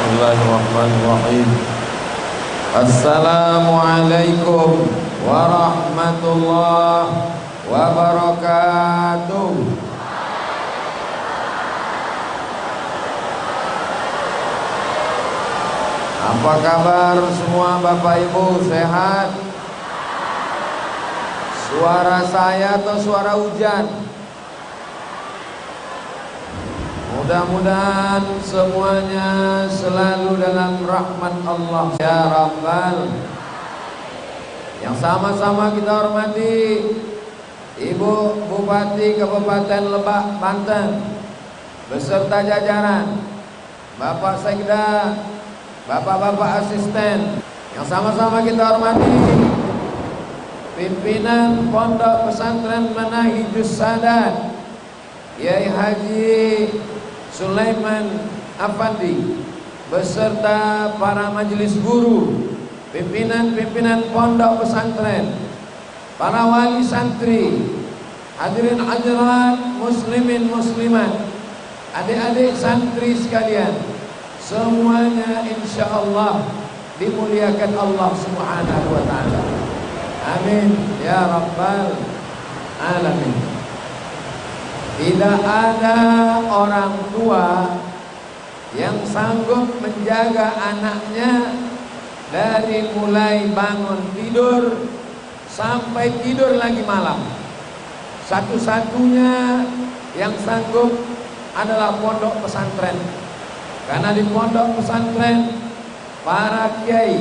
Bismillahirrahmanirrahim. Assalamualaikum warahmatullahi wabarakatuh. Apa kabar semua Bapak Ibu, sehat? Suara saya atau suara hujan? Mudah-mudahan semuanya selalu dalam rahmat Allah ya Rabbal. Yang sama-sama kita hormati Ibu Bupati Kabupaten Lebak, Banten beserta jajaran, Bapak Sekda, Bapak-bapak asisten. Yang sama-sama kita hormati pimpinan Pondok Pesantren Manahijus Sadat Kiai Haji Sulaiman Afandi beserta para majelis guru, pimpinan-pimpinan pondok pesantren, para wali santri, hadirin hadirat muslimin muslimat, adik-adik santri sekalian, semuanya insyaallah dimuliakan Allah Subhanahu wa taala. Amin ya rabbal alamin. Tidak ada orang tua yang sanggup menjaga anaknya dari mulai bangun tidur sampai tidur lagi malam. Satu-satunya yang sanggup adalah pondok pesantren. Karena di pondok pesantren para kiai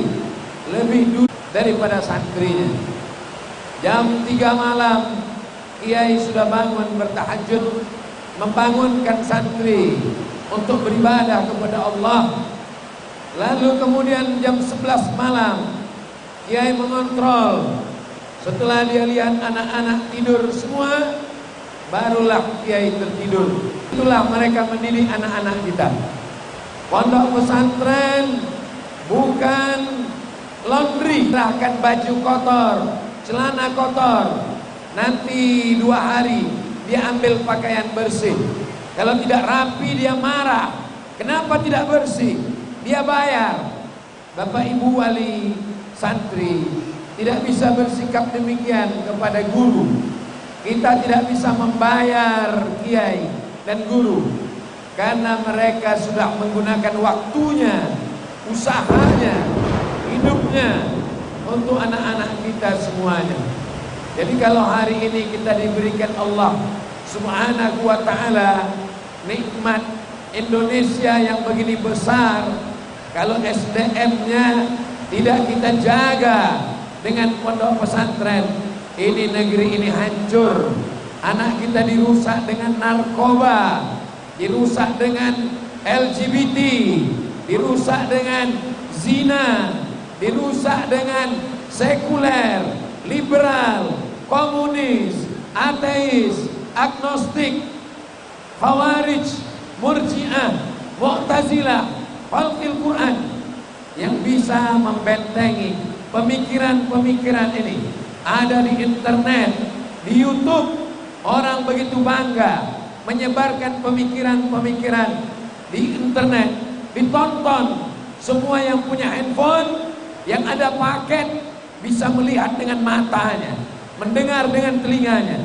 lebih dulu daripada santrinya. Jam 3 malam kiai sudah bangun bertahajud, membangunkan santri untuk beribadah kepada Allah. Lalu kemudian jam 11 malam kiai mengontrol. Setelah dia lihat anak-anak tidur semua, barulah kiai tertidur. Itulah mereka mendidik anak-anak kita. Pondok pesantren bukan laundry, serahkan baju kotor, celana kotor, nanti 2 hari dia ambil pakaian bersih. Kalau tidak rapi dia marah. Kenapa tidak bersih? Dia bayar. Bapak Ibu wali santri tidak bisa bersikap demikian kepada guru. Kita tidak bisa membayar kiai dan guru karena mereka sudah menggunakan waktunya, usahanya, hidupnya untuk anak-anak kita semuanya. Jadi kalau hari ini kita diberikan Allah Subhanahu wa ta'ala nikmat Indonesia yang begini besar, kalau SDM-nya tidak kita jaga dengan pondok pesantren, ini negeri ini hancur. Anak kita dirusak dengan narkoba, dirusak dengan LGBT, dirusak dengan zina, dirusak dengan sekuler, liberal, komunis, ateis, agnostik, khawarij, murji'ah, mu'tazilah, khalqil Quran. Yang bisa membentengi pemikiran-pemikiran ini ada di internet, di YouTube. Orang begitu bangga menyebarkan pemikiran-pemikiran di internet, ditonton. Semua yang punya handphone, yang ada paket, bisa melihat dengan matanya, mendengar dengan telinganya,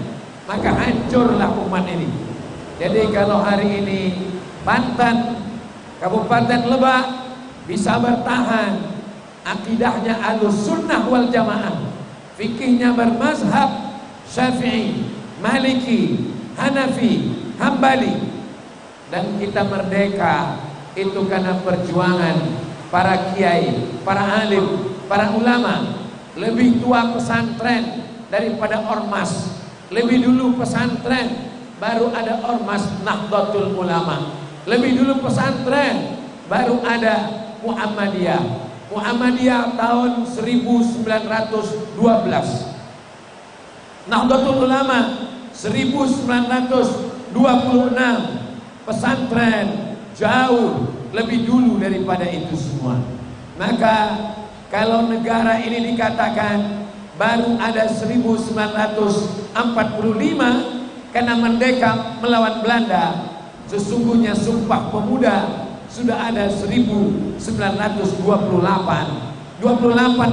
maka hancurlah umat ini. Jadi kalau hari ini Banten, Kabupaten Lebak bisa bertahan, akidahnya Ahlussunnah wal Jamaah, fikihnya bermazhab Syafi'i, Maliki, Hanafi, Hambali, dan kita merdeka itu karena perjuangan para kiai, para alim, para ulama. Lebih tua pesantren daripada ormas. Lebih dulu pesantren, baru ada ormas Nahdlatul Ulama. Lebih dulu pesantren, baru ada Muhammadiyah. Muhammadiyah tahun 1912. Nahdlatul Ulama 1926. Pesantren jauh lebih dulu daripada itu semua. Maka kalau negara ini dikatakan baru ada 1945 karena merdeka melawan Belanda, sesungguhnya Sumpah Pemuda sudah ada 1928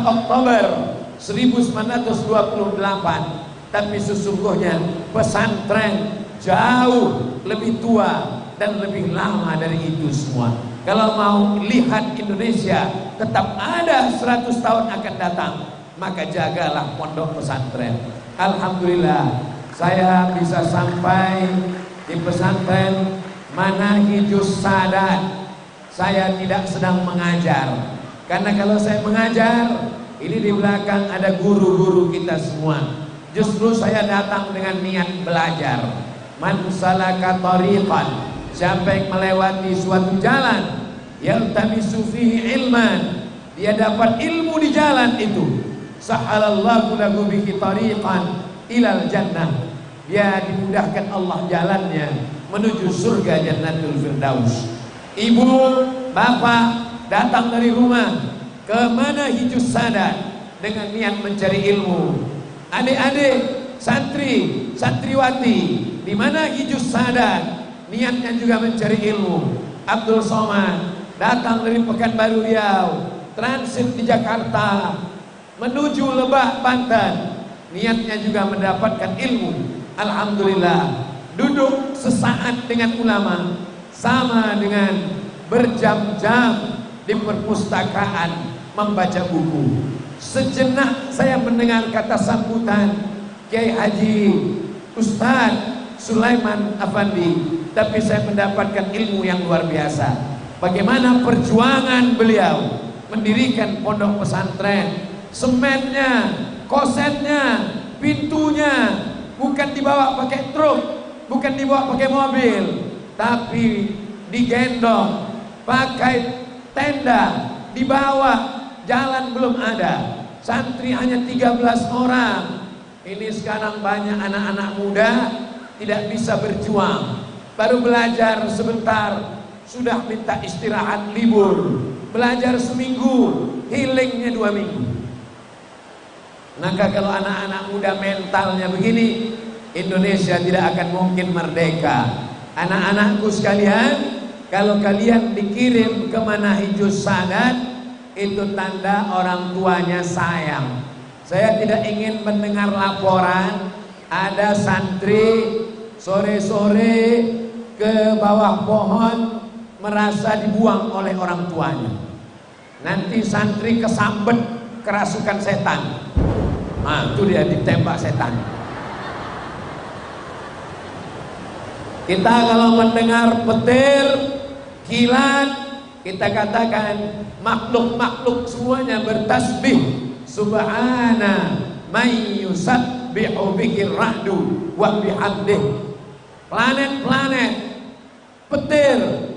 Oktober 1928, tapi sesungguhnya pesantren jauh lebih tua dan lebih lama dari itu semua. Kalau mau lihat Indonesia tetap ada 100 tahun akan datang, maka jagalah pondok pesantren. Alhamdulillah saya bisa sampai di pesantren Manahijus Sadat. Saya tidak sedang mengajar, karena kalau saya mengajar, ini di belakang ada guru-guru kita semua. Justru saya datang dengan niat belajar. Man salaka tariqan, siapa yang melewati suatu jalan, yaltamisu fihi ilman, dia dapat ilmu di jalan itu, sahalallahu lahu bihi tariqan ilal jannah, dia dimudahkan Allah jalannya menuju surga Jannatul Firdaus. Ibu, bapak datang dari rumah ke Manahijus Sadat dengan niat mencari ilmu. Adik-adik, santri, santriwati di Manahijus Sadat niatnya juga mencari ilmu. Abdul Somad datang dari Pekanbaru Riau, transit di Jakarta menuju Lebak Banten, niatnya juga mendapatkan ilmu. Alhamdulillah, duduk sesaat dengan ulama sama dengan berjam-jam di perpustakaan membaca buku. Sejenak saya mendengar kata sambutan Kiai Haji Ustaz Sulaiman Afandi, tapi saya mendapatkan ilmu yang luar biasa. Bagaimana perjuangan beliau mendirikan pondok pesantren, semennya, kosetnya, pintunya bukan dibawa pakai truk, bukan dibawa pakai mobil, tapi digendong pakai tenda, dibawa, jalan belum ada, santri hanya 13 orang. Ini sekarang banyak anak-anak muda tidak bisa berjuang, baru belajar sebentar sudah minta istirahat libur, belajar seminggu, healingnya 2 minggu. Maka kalau anak-anak muda mentalnya begini, Indonesia tidak akan mungkin merdeka. Anak-anakku sekalian, kalau kalian dikirim ke Manahijus Sadat, itu tanda orang tuanya sayang. Saya tidak ingin mendengar laporan ada santri sore-sore ke bawah pohon merasa dibuang oleh orang tuanya. Nanti santri kesambet kerasukan setan. Nah, itu dia ditembak setan. Kita kalau mendengar petir, kilat, kita katakan makhluk-makhluk semuanya bertasbih. Subhana may yusabbihu bihir rahdu wa bihamdih. Planet-planet, petir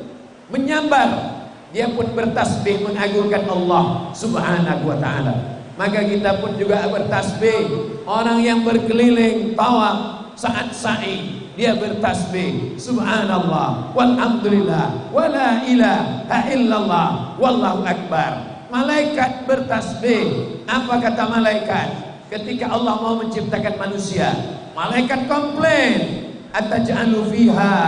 menyambar, dia pun bertasbih mengagungkan Allah Subhanahu wa ta'ala. Maka kita pun juga bertasbih. Orang yang berkeliling tawaf saat sa'i, dia bertasbih subhanallah walhamdulillah wala ilaha illallah wallahu akbar. Malaikat bertasbih. Apa kata malaikat ketika Allah mau menciptakan manusia? Malaikat komplain, ataj'alu fiha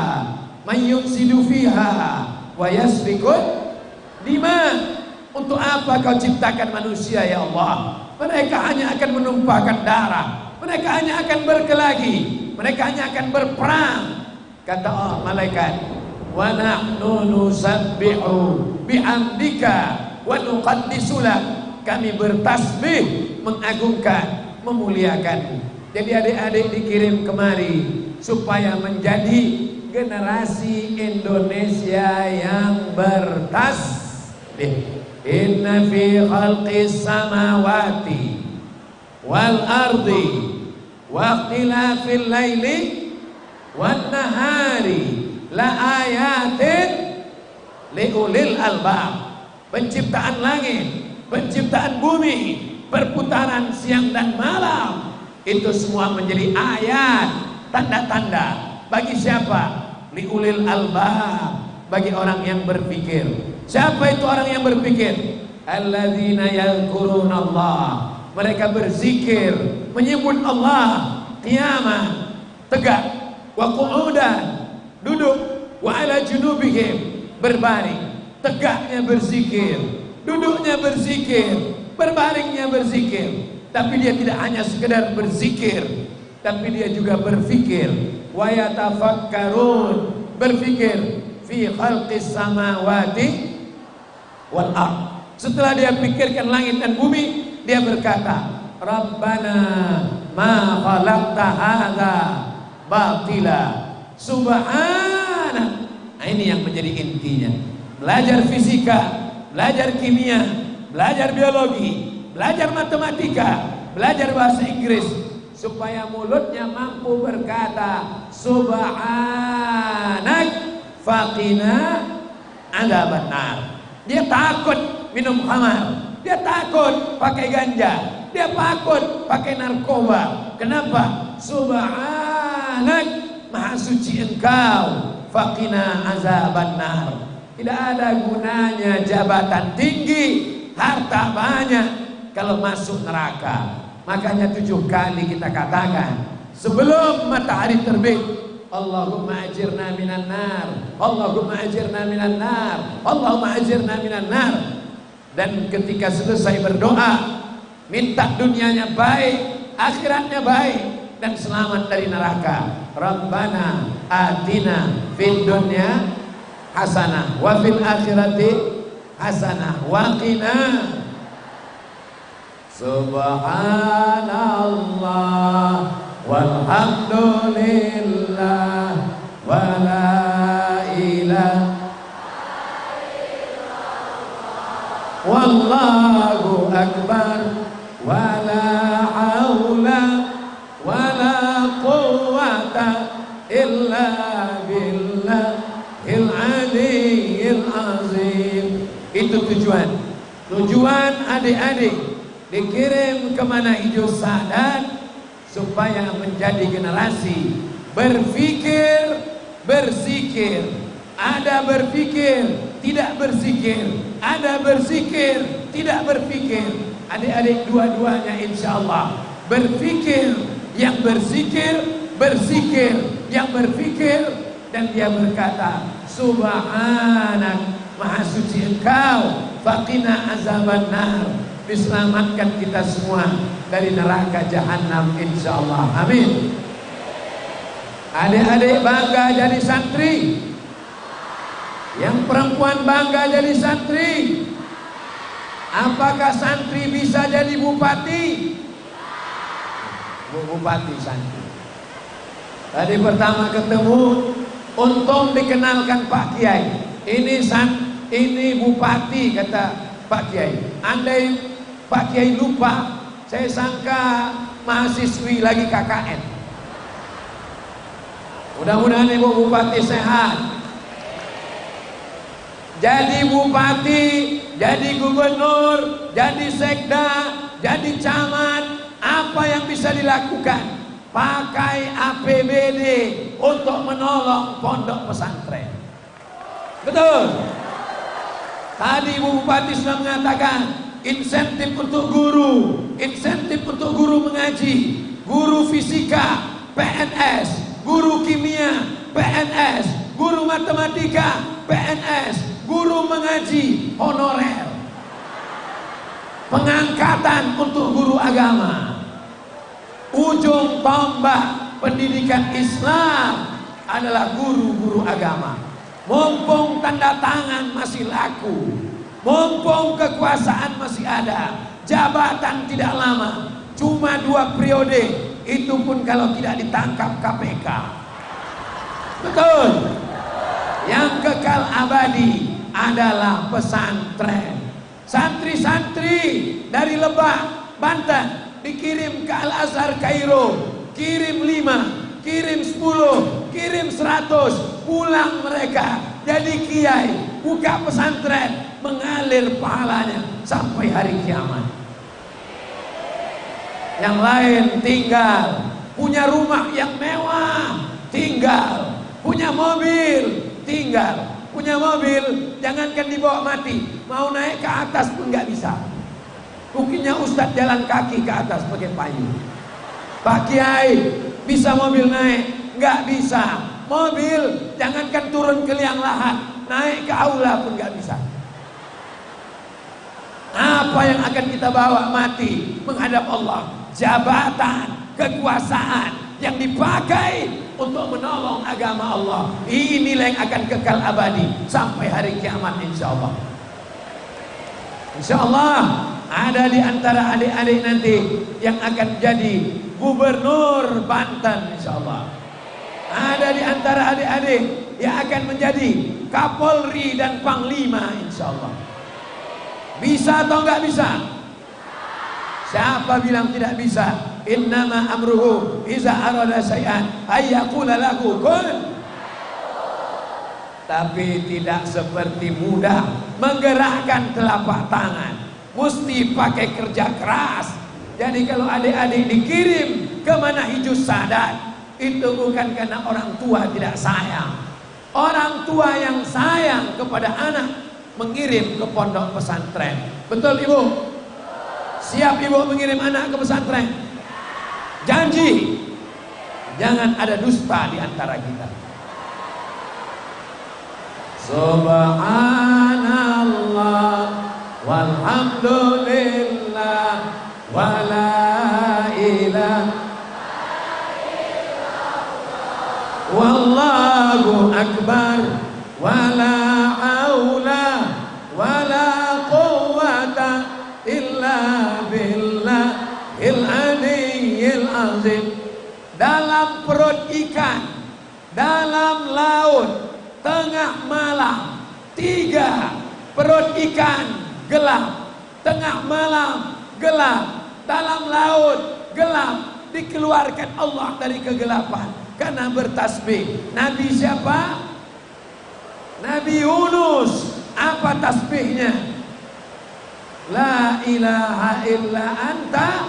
man yufsidu fiha wa yasfikun dima. Untuk apa kau ciptakan manusia ya Allah? Mereka hanya akan menumpahkan darah, mereka hanya akan berkelahi, mereka hanya akan berperang. Kata malaikat, wa nahnu nusabbihu bihamdika wa nuqaddisu lak. Kami bertasbih, mengagungkan, memuliakan. Jadi adik-adik dikirim kemari supaya menjadi generasi Indonesia yang bertasbih. Inna fi khalqis samawati wal ardi wa ikhtilafil laili wan nahari la ayatin liulil albab. Penciptaan langit, penciptaan bumi, perputaran siang dan malam, itu semua menjadi ayat, tanda-tanda. Bagi siapa? Liulil albab, bagi orang yang berpikir. Siapa itu orang yang berpikir? Alladzina yadhkurunallah, mereka berzikir, menyebut Allah qiyaman, tegak, wa qu'udan, duduk, wa ala junubihim, berbaring. tegaknya berzikir, duduknya berzikir, berbaringnya berzikir. Tapi dia tidak hanya sekedar berzikir, tapi dia juga berfikir. Wa yatafakkarun, berfikir fi khalqis samawati wal ard. Setelah dia pikirkan langit dan bumi, dia berkata, Rabbana ma khalaqta hadza batila subhanak. Nah, ini yang menjadi intinya. Belajar fisika, belajar kimia, belajar biologi, belajar matematika, belajar bahasa Inggris, supaya mulutnya mampu berkata subhanak faqina adzabannar. Dia takut minum khamar, dia takut pakai ganja, dia takut pakai narkoba. Kenapa? Subhanak, maha suci engkau, faqina azabannar. Tidak ada gunanya jabatan tinggi, harta banyak kalau masuk neraka. Makanya 7 kali kita katakan sebelum matahari terbit, Allahumma ajirna minan nar, Allahumma ajirna minan nar, Allahumma ajirna minan nar. Dan ketika selesai berdoa, minta dunianya baik, akhiratnya baik, dan selamat dari neraka. Rabbana atina fid dunya hasanah wa fil akhirati hasanah wa qina. Subhanallah walhamdulillah wa la ilaha wallahu akbar wa la haula wa la quwwata illa billahil aliyyil azim. Itu tujuan adik-adik dikirim kemana hijau Sadat, supaya menjadi generasi berpikir, berzikir. Ada berpikir, tidak berzikir. Ada berzikir, tidak berpikir. Adik-adik dua-duanya insya Allah berpikir yang berzikir, berzikir yang berpikir. Dan dia berkata, Subhanak, maha suci engkau, faqina azabannar, diselamatkan kita semua dari neraka jahanam insyaallah. Amin. Adik-adik bangga jadi santri, yang perempuan bangga jadi santri. Apakah santri bisa jadi bupati? Bupati santri. Tadi pertama ketemu, untung dikenalkan Pak Kiai. Ini bupati, kata Pak Kiai. Andai Pak Kiai lupa, saya sangka mahasiswi lagi KKN. Mudah-mudahan Ibu Bupati sehat. Jadi bupati, jadi gubernur, jadi sekda, jadi camat, apa yang bisa dilakukan? Pakai APBD untuk menolong pondok pesantren. Betul? Tadi Ibu Bupati sudah mengatakan insentif untuk guru mengaji, guru fisika, PNS, guru kimia, PNS, guru matematika, PNS, guru mengaji, honorer. Pengangkatan untuk guru agama. Ujung tombak pendidikan Islam adalah guru-guru agama. Mumpung tanda tangan masih laku, mumpung kekuasaan masih ada, jabatan tidak lama, cuma 2 periode, itu pun kalau tidak ditangkap KPK. Betul. Yang kekal abadi adalah pesantren. Santri-santri dari Lebak, Banten dikirim ke Al-Azhar Kairo, kirim 5, kirim 10, kirim 100, pulang mereka jadi kiai, buka pesantren, mengalir pahalanya sampai hari kiamat. Yang lain tinggal, punya rumah yang mewah, tinggal, punya mobil, tinggal, punya mobil, jangankan dibawa mati, mau naik ke atas pun nggak bisa. Buktinya Ustadz jalan kaki ke atas pakai payung. Pak Kiai bisa mobil naik? Nggak bisa. Mobil jangankan turun ke liang lahat, naik ke aula pun nggak bisa. Apa yang akan kita bawa mati menghadap Allah? Jabatan, kekuasaan yang dipakai untuk menolong agama Allah. Inilah yang akan kekal abadi sampai hari kiamat, insya Allah. Insya Allah ada di antara adik-adik nanti yang akan jadi gubernur Banten, insya Allah. Ada di antara adik-adik yang akan menjadi Kapolri dan Panglima, insya Allah. Bisa atau enggak bisa? Siapa bilang tidak bisa? Innama amruhu iza arada syai'an ayyaqula lahu kun. Tapi tidak seperti mudah menggerakkan telapak tangan. Mesti pakai kerja keras. Jadi kalau adik-adik dikirim ke Manahijus Sadat, itu bukan karena orang tua tidak sayang. Orang tua yang sayang kepada anak mengirim ke pondok pesantren. Betul ibu? Siap ibu mengirim anak ke pesantren? Janji jangan ada dusta di antara kita. Subhanallah walhamdulillah wala ilaha wallahu akbar wala haula wala quwwata illa billahil aliyyil azim. Dalam perut ikan, dalam laut, tengah malam, 3 perut ikan gelap, tengah malam gelap, dalam laut gelap, dikeluarkan Allah dari kegelapan karena bertasbih. Nabi siapa? Nabi Yunus. Apa tasbihnya? La ilaha illa anta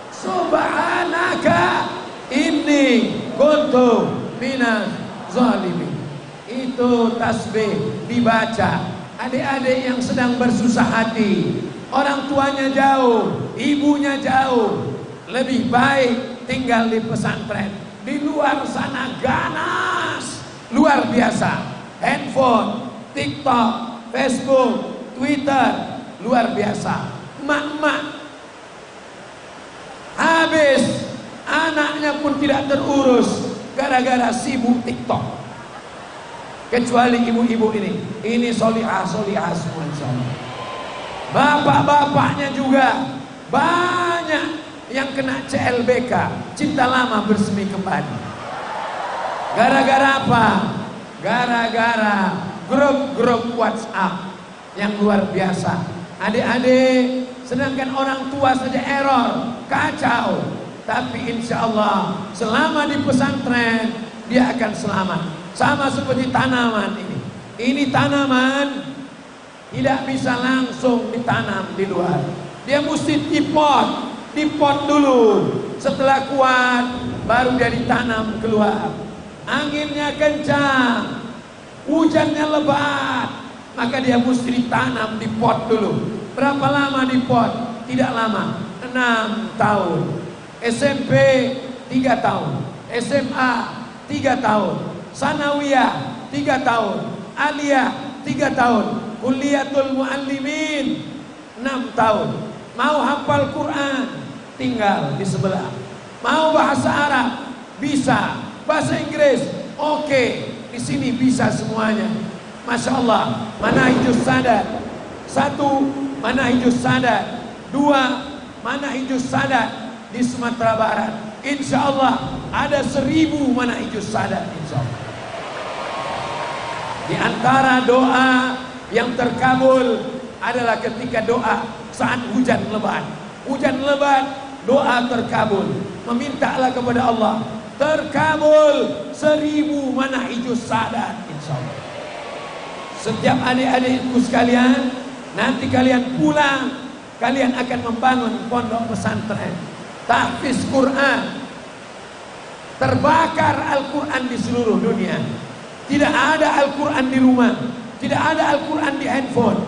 subhanaka inni kuntu minaz zalimin. Itu tasbih dibaca. Adik-adik yang sedang bersusah hati, orang tuanya jauh, ibunya jauh, lebih baik tinggal di pesantren. Di luar sana ganas luar biasa. Handphone, TikTok, Facebook, Twitter, luar biasa. Mak-mak habis, anaknya pun tidak terurus gara-gara sibuk TikTok. Kecuali ibu-ibu ini solihah semua, insyaallah. Bapak-bapaknya juga banyak yang kena CLBK, cinta lama bersemi kembali. Gara-gara apa? Gara-gara grup-grup WhatsApp yang luar biasa. Adik-adik, sedangkan orang tua saja error, kacau. Tapi insya Allah selama di pesantren dia akan selamat. Sama seperti tanaman ini. Ini tanaman tidak bisa langsung ditanam di luar. Dia mesti dipot dulu. Setelah kuat baru dia ditanam keluar. Anginnya kencang, hujannya lebat, maka dia mesti ditanam di pot dulu. Berapa lama di pot? Tidak lama, 6 tahun. SMP 3 tahun, SMA 3 tahun, Sanawiyah 3 tahun, Aliyah 3 tahun, Kuliatul Muallimin 6 tahun. Mau hafal Quran tinggal di sebelah. Mau bahasa Arab bisa, bahasa Inggris oke, di sini bisa semuanya. Masya Allah. Manahijus Sadat 1, Manahijus Sadat 2, Manahijus Sadat di Sumatera Barat. Insya Allah ada 1000 Manahijus Sadat, insya Allah. Di antara doa yang terkabul adalah ketika doa saat hujan lebat. Hujan lebat, doa terkabul. Memintalah kepada Allah, terkabul 1000 Manahijus Sadat, insya Allah. Setiap adik-adikku sekalian, nanti kalian pulang, kalian akan membangun pondok pesantren, tahfiz Quran, terbakar Al-Quran di seluruh dunia. Tidak ada Al-Quran di rumah, tidak ada Al-Quran di handphone.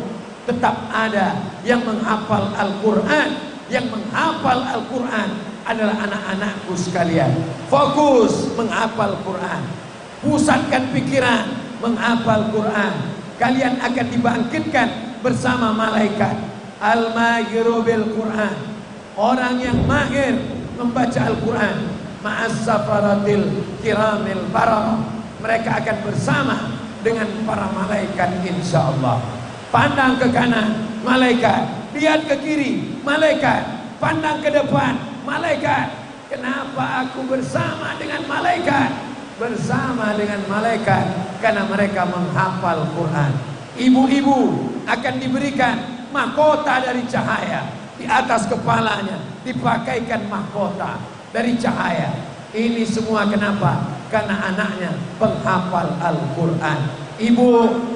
Tetap ada yang menghafal Al-Quran. Yang menghafal Al-Quran adalah anak-anakku sekalian. Fokus menghafal Quran, pusatkan pikiran menghafal Quran. kalian akan dibangkitkan bersama malaikat. Al-mahiru bil Quran, orang yang mahir membaca Al-Quran, ma'as safaratil kiramil bararah, mereka akan bersama dengan para malaikat insyaallah. Pandang ke kanan, malaikat. Lihat ke kiri, malaikat. Pandang ke depan, malaikat. Kenapa aku bersama dengan malaikat? Bersama dengan malaikat karena mereka menghafal Quran. Ibu-ibu akan diberikan mahkota dari cahaya. Di atas kepalanya dipakaikan mahkota dari cahaya. Ini semua kenapa? Karena anaknya penghafal Al-Quran. Ibu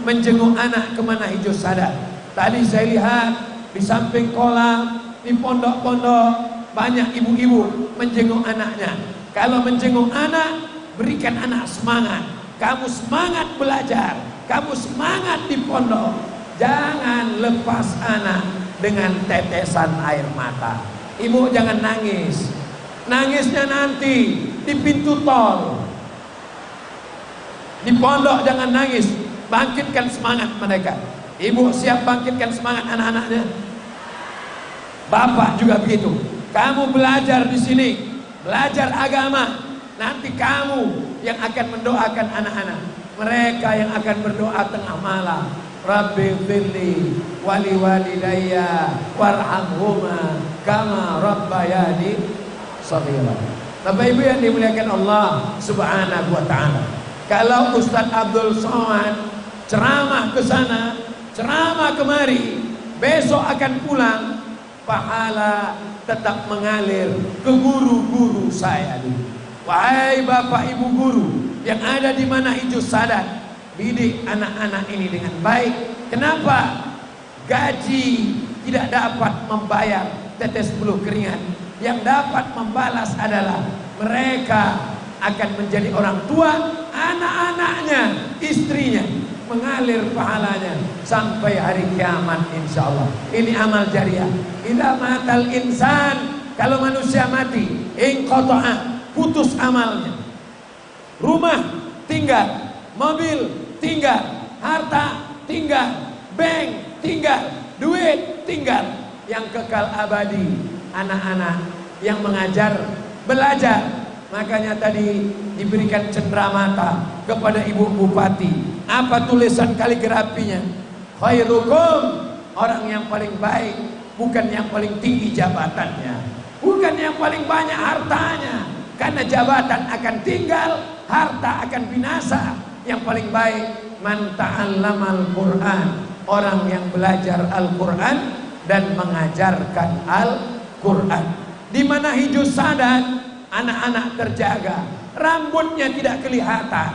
menjenguk anak kemana hijau sadat. Tadi saya lihat di samping kolam, di pondok-pondok, banyak ibu-ibu menjenguk anaknya. Kalau menjenguk anak, berikan anak semangat. Kamu semangat belajar, kamu semangat di pondok. Jangan lepas anak dengan tetesan air mata. Ibu jangan nangis. Nangisnya nanti di pintu tol. Di pondok jangan nangis. Bangkitkan semangat mereka. Ibu siap bangkitkan semangat anak-anaknya. Bapak juga begitu. Kamu belajar di sini, belajar agama. Nanti kamu yang akan mendoakan anak-anak. Mereka yang akan berdoa tengah malam. Rabbi firli wali walidayya warhamhuma kama rabbayani shaghira. Bapak Ibu yang dimuliakan Allah Subhanahu wa taala. Kalau Ustaz Abdul Somad ceramah ke sana, ceramah kemari, besok akan pulang, pahala tetap mengalir ke guru-guru saya dulu. Wahai Bapak Ibu guru yang ada di mana hijau sadat, didik anak-anak ini dengan baik. Kenapa? Gaji tidak dapat membayar tetes buluh keringat. Yang dapat membalas adalah mereka akan menjadi orang tua, anak-anaknya, istrinya, mengalir pahalanya sampai hari kiamat insyaallah. Ini amal jariah. Idza matal insan, kalau manusia mati, inqata'a, putus amalnya. Rumah tinggal, mobil tinggal, harta tinggal, bank tinggal, duit tinggal. Yang kekal abadi anak-anak yang mengajar, belajar. Makanya tadi diberikan cenderamata kepada Ibu Bupati. Apa tulisan kaligrafinya? Khairukum, orang yang paling baik, bukan yang paling tinggi jabatannya, bukan yang paling banyak hartanya. Karena jabatan akan tinggal, harta akan binasa. Yang paling baik man ta'allamal Qur'an, orang yang belajar Al-Quran dan mengajarkan Al-Quran. Di mana hijau sadat, anak-anak terjaga, rambutnya tidak kelihatan.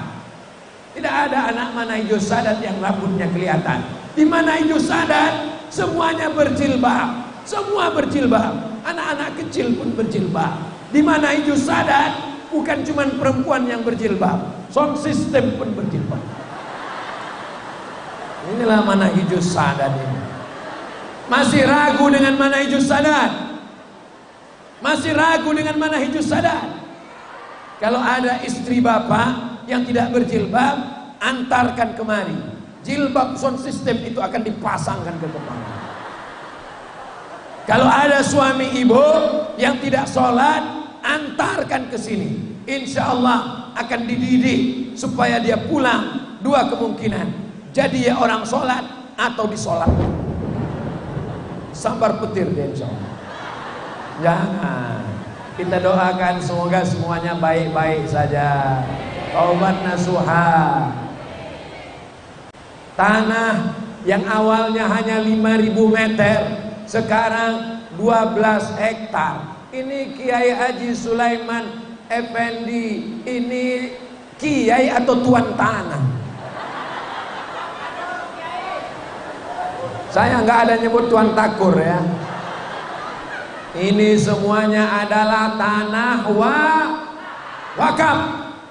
Tidak ada anak mana hijau sadat yang rambutnya kelihatan. Di mana hijau sadat, semuanya berjilbab, semua berjilbab, anak-anak kecil pun berjilbab. Di mana hijau sadat, bukan cuma perempuan yang berjilbab, sound system pun berjilbab. Inilah mana hijau sadat ini. Masih ragu dengan mana hijau sadat? Masih ragu dengan mana hijau sadat? Kalau ada istri bapak yang tidak berjilbab, antarkan kemari. Jilbab sound system itu akan dipasangkan ke kepala. Kalau ada suami ibu yang tidak sholat, antarkan ke sini. Insya Allah akan dididik supaya dia pulang. Dua kemungkinan, jadi ya orang sholat atau disolatkan. Sambar petir dia insya Allah. Jangan. Kita doakan semoga semuanya baik-baik saja. Taubat nasuha. Tanah yang awalnya hanya 5.000 meter, sekarang 12 hektar. Ini Kiai Haji Sulaiman Effendi, ini kiai atau tuan tanah? Saya nggak ada nyebut tuan takur ya. Ini semuanya adalah tanah wakaf.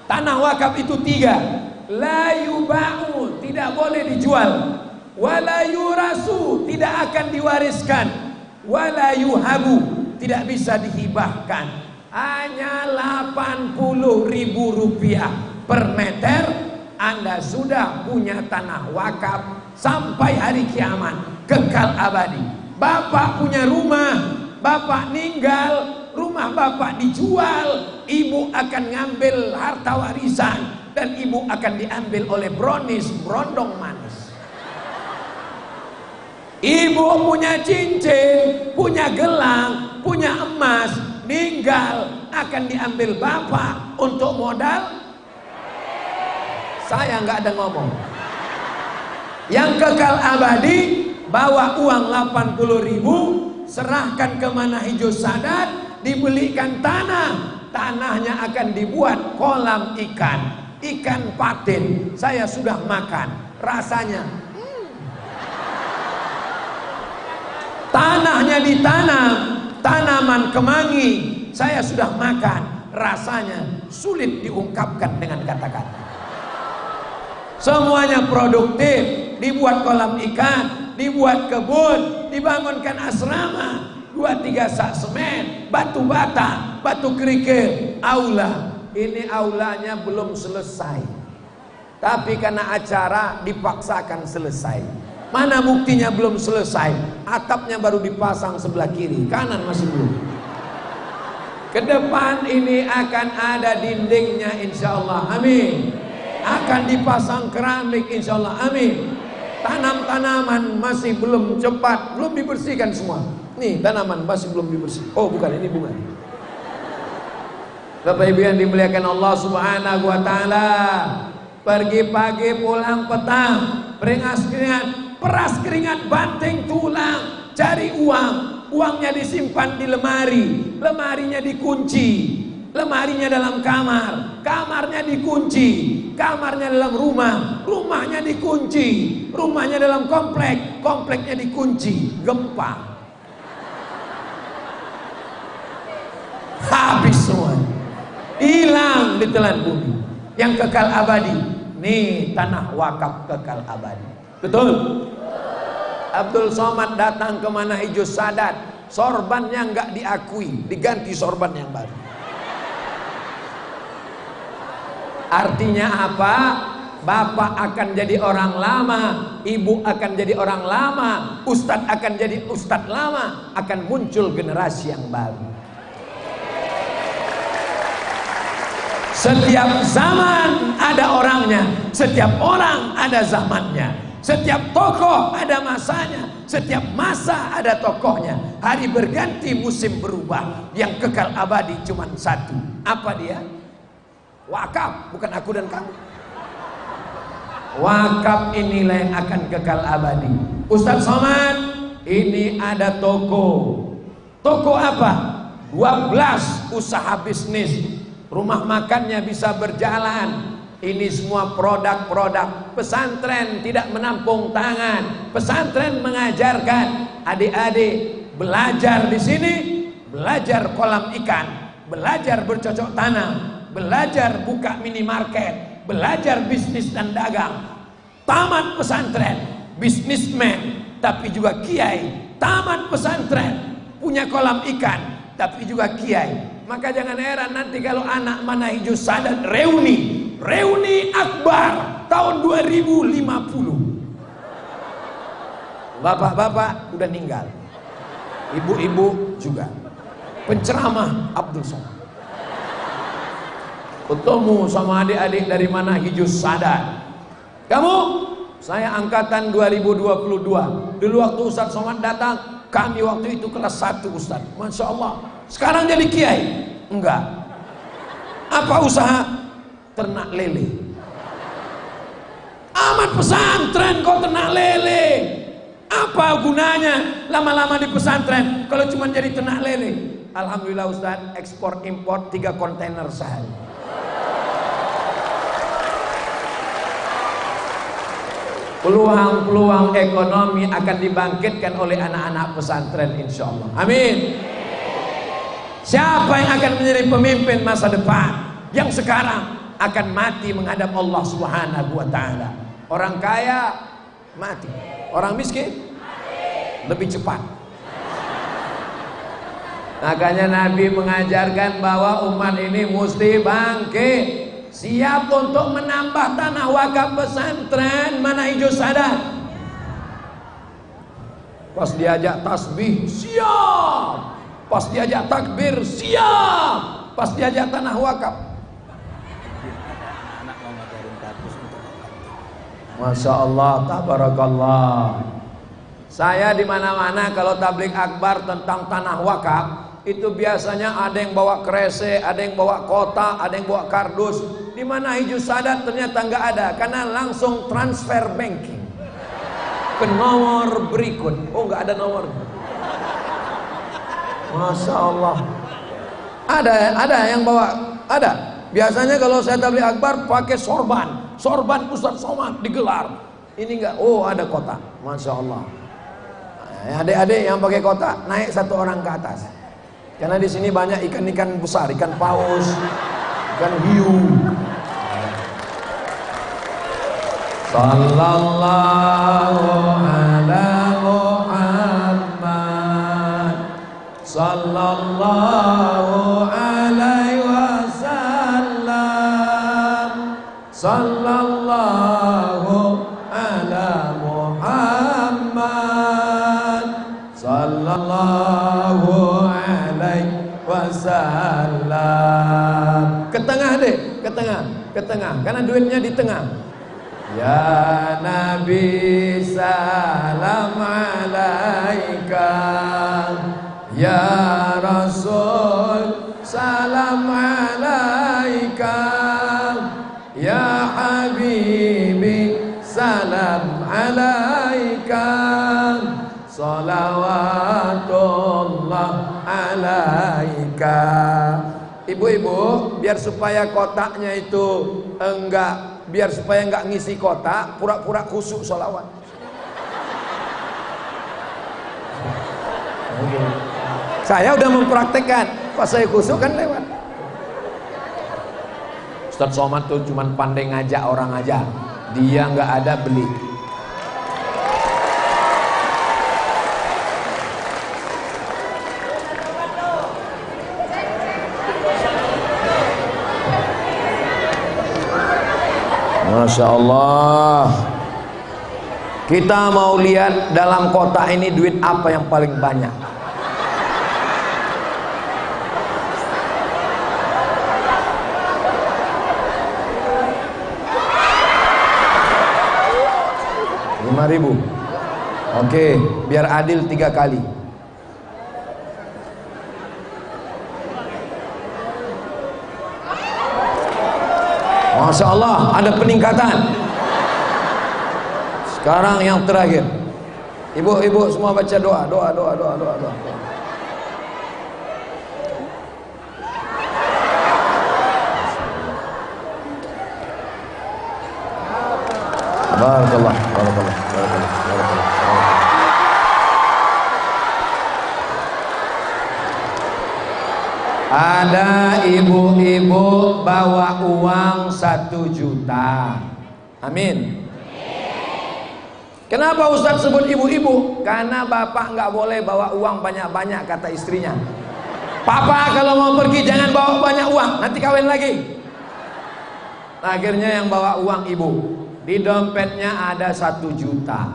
Tanah wakaf itu 3. La yuba'u, tidak boleh dijual. Wala yurasu, tidak akan diwariskan. Wala yuhabu, tidak bisa dihibahkan. Hanya 80.000 rupiah per meter Anda sudah punya tanah wakaf sampai hari kiamat, kekal abadi. Bapak punya rumah, bapak meninggal, rumah bapak dijual, ibu akan ngambil harta warisan dan ibu akan diambil oleh brownies, berondong manis. Ibu punya cincin, punya gelang, punya emas, meninggal akan diambil bapak untuk modal. Saya nggak ada ngomong. Yang kekal abadi, bawa uang 80.000, serahkan ke Mana Hijau Sadat, dibelikan tanah, tanahnya akan dibuat kolam ikan, ikan patin. Saya sudah makan, rasanya tanahnya ditanam tanaman kemangi, saya sudah makan, rasanya sulit diungkapkan dengan kata-kata. Semuanya produktif, dibuat kolam ikan, dibuat kebun, dibangunkan asrama, 2-3 sak semen, batu bata, batu kerikil, aula. Ini aulanya belum selesai, tapi karena acara dipaksakan selesai. Mana buktinya belum selesai? Atapnya baru dipasang sebelah kiri, kanan masih belum. Ke depan ini akan ada dindingnya insya Allah, amin. Akan dipasang keramik insya Allah, amin. Tanam-tanaman masih belum cepat, belum dibersihkan semua. Nih tanaman masih belum dibersihkan. Oh bukan, ini bunga. Bapak Ibu yang dimuliakan Allah Subhanahu wa Ta'ala, pergi pagi pulang petang, beringas keringat, peras keringat, banting tulang, cari uang. Uangnya disimpan di lemari, lemarinya dikunci, lemarinya dalam kamar, kamarnya dikunci, kamarnya dalam rumah, rumahnya dikunci, rumahnya dalam komplek, kompleknya dikunci. Gempa, habis semua, hilang ditelan bumi. Yang kekal abadi, nih tanah wakaf kekal abadi. Betul? Abdul Somad datang ke Mana Hijau Sadat, sorbannya nggak diakui, diganti sorban yang baru. Artinya apa? Bapak akan jadi orang lama, ibu akan jadi orang lama, ustadz akan jadi ustadz lama, akan muncul generasi yang baru. Setiap zaman ada orangnya, setiap orang ada zamannya, setiap tokoh ada masanya, setiap masa ada tokohnya. Hari berganti, musim berubah, yang kekal abadi cuma satu. Apa dia? Wakaf, bukan aku dan kamu. Wakaf inilah yang akan kekal abadi. Ustadz Somad, ini ada toko. Toko apa? 12 usaha bisnis. Rumah makannya bisa berjalan. Ini semua produk-produk pesantren, tidak menampung tangan. Pesantren mengajarkan adik-adik belajar di sini, belajar kolam ikan, belajar bercocok tanam, belajar buka minimarket, belajar bisnis dan dagang. Tamat pesantren, bisnismen, tapi juga kiai. Tamat pesantren, punya kolam ikan, tapi juga kiai. Maka jangan heran nanti kalau anak Mana Hijau Sadat reuni akbar tahun 2050. Bapak-bapak udah meninggal, ibu-ibu juga. Penceramah Abdul Somad ketemu sama adik-adik dari Mana Hijau Sadat. Kamu, saya angkatan 2022. Dulu waktu Ustadz Somad datang, kami waktu itu kelas 1 Ustadz. Masya Allah. Sekarang jadi kiai? Enggak. Apa usaha? Ternak lele. Amat pesantren kok ternak lele? Apa gunanya lama-lama di pesantren kalau cuma jadi ternak lele? Alhamdulillah Ustadz, ekspor impor 3 kontainer sehari. Peluang-peluang ekonomi akan dibangkitkan oleh anak-anak pesantren insya Allah. Amin. Siapa yang akan menjadi pemimpin masa depan? Yang sekarang akan mati menghadap Allah Subhanahu wa Ta'ala. Orang kaya mati, orang miskin lebih cepat. Makanya Nabi mengajarkan bahwa umat ini mesti bangkit Siap untuk menambah tanah wakaf pesantren? Mana hijau sadat? Pas diajak tasbih, siap. Pas diajak takbir, siap. Pas diajak tanah wakaf, Masya Allah, tabarakallah. Saya di mana-mana kalau tablik akbar tentang tanah wakaf, itu biasanya ada yang bawa krese, ada yang bawa kotak, ada yang bawa kardus. Di mana hijau sadat ternyata nggak ada, karena langsung transfer banking ke nomor berikut. Oh, nggak ada nomor. Masya Allah. Ada yang bawa, ada. Biasanya kalau saya tablik akbar pakai sorban Ustadz Somad digelar. Ini enggak. Oh, ada kotak. Masya Allah. Adik-adik yang pakai kotak naik satu orang ke atas. Karena di sini banyak ikan-ikan besar, ikan paus, ikan hiu. Sallallahu ala Muhammad, sallallahu alaihi wasallam, sallallahu ala Muhammad, sallallahu alaihi wasallam. Ke tengah deh, ke tengah, karena duitnya di tengah. Ya Nabi salam alaika, ya Rasul salam alaika, ya Habibi salam alaika, salawatullah alaika. Ibu-ibu, biar supaya kotaknya itu biar supaya enggak ngisi kotak, pura-pura khusuk sholawat. Saya udah mempraktekkan, pas saya khusuk kan lewat. Ustadz Somad tuh cuman pandai ngajak orang aja, dia nggak ada beli. Masya Allah. Kita mau lihat dalam kotak ini duit apa yang paling banyak. Rp5.000. Oke, biar adil 3 kali. Masya Allah, ada peningkatan. Sekarang yang terakhir. Ibu-ibu semua baca doa. Barakallah. Ada ibu-ibu bawa uang 1 juta. Amin. Kenapa Ustadz sebut ibu-ibu? Karena bapak nggak boleh bawa uang banyak-banyak, kata istrinya. Papa kalau mau pergi jangan bawa banyak uang, nanti kawin lagi. Akhirnya yang bawa uang ibu. Di dompetnya ada 1 juta.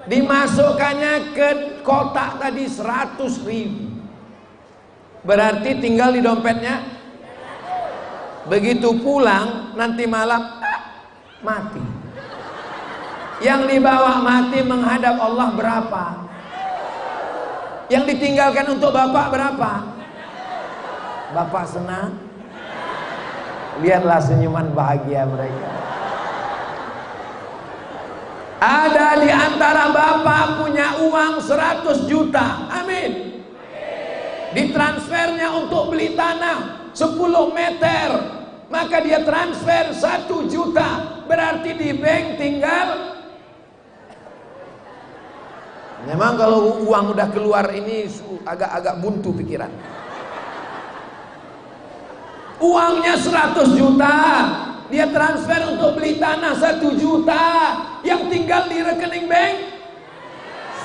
Dimasukkannya ke kotak tadi 100.000. Berarti tinggal di dompetnya. Begitu pulang nanti malam mati. Yang dibawa mati menghadap Allah berapa? Yang ditinggalkan untuk bapak berapa? Bapak senang? Lihatlah senyuman bahagia mereka. Ada di antara bapak punya uang 100 juta. Amin. Ditransfernya untuk beli tanah 10 meter, maka dia transfer 1 juta. Berarti di bank tinggal. Memang kalau uang udah keluar ini agak buntu pikiran. Uangnya 100 juta, dia transfer untuk beli tanah 1 juta. Yang tinggal di rekening bank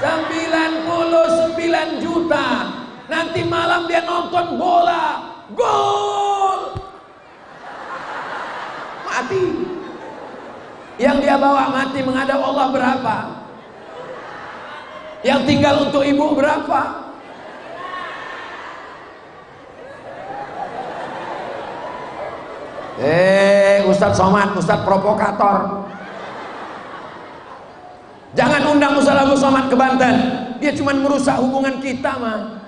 99 juta. Nanti malam dia nonton bola, gol. Mati. Yang dia bawa mati menghadap Allah berapa? Yang tinggal untuk ibu berapa? Ustadz Somad, Ustadz provokator. Jangan undang Ustadz Abu Somad ke Banten. Dia cuma merusak hubungan kita mah.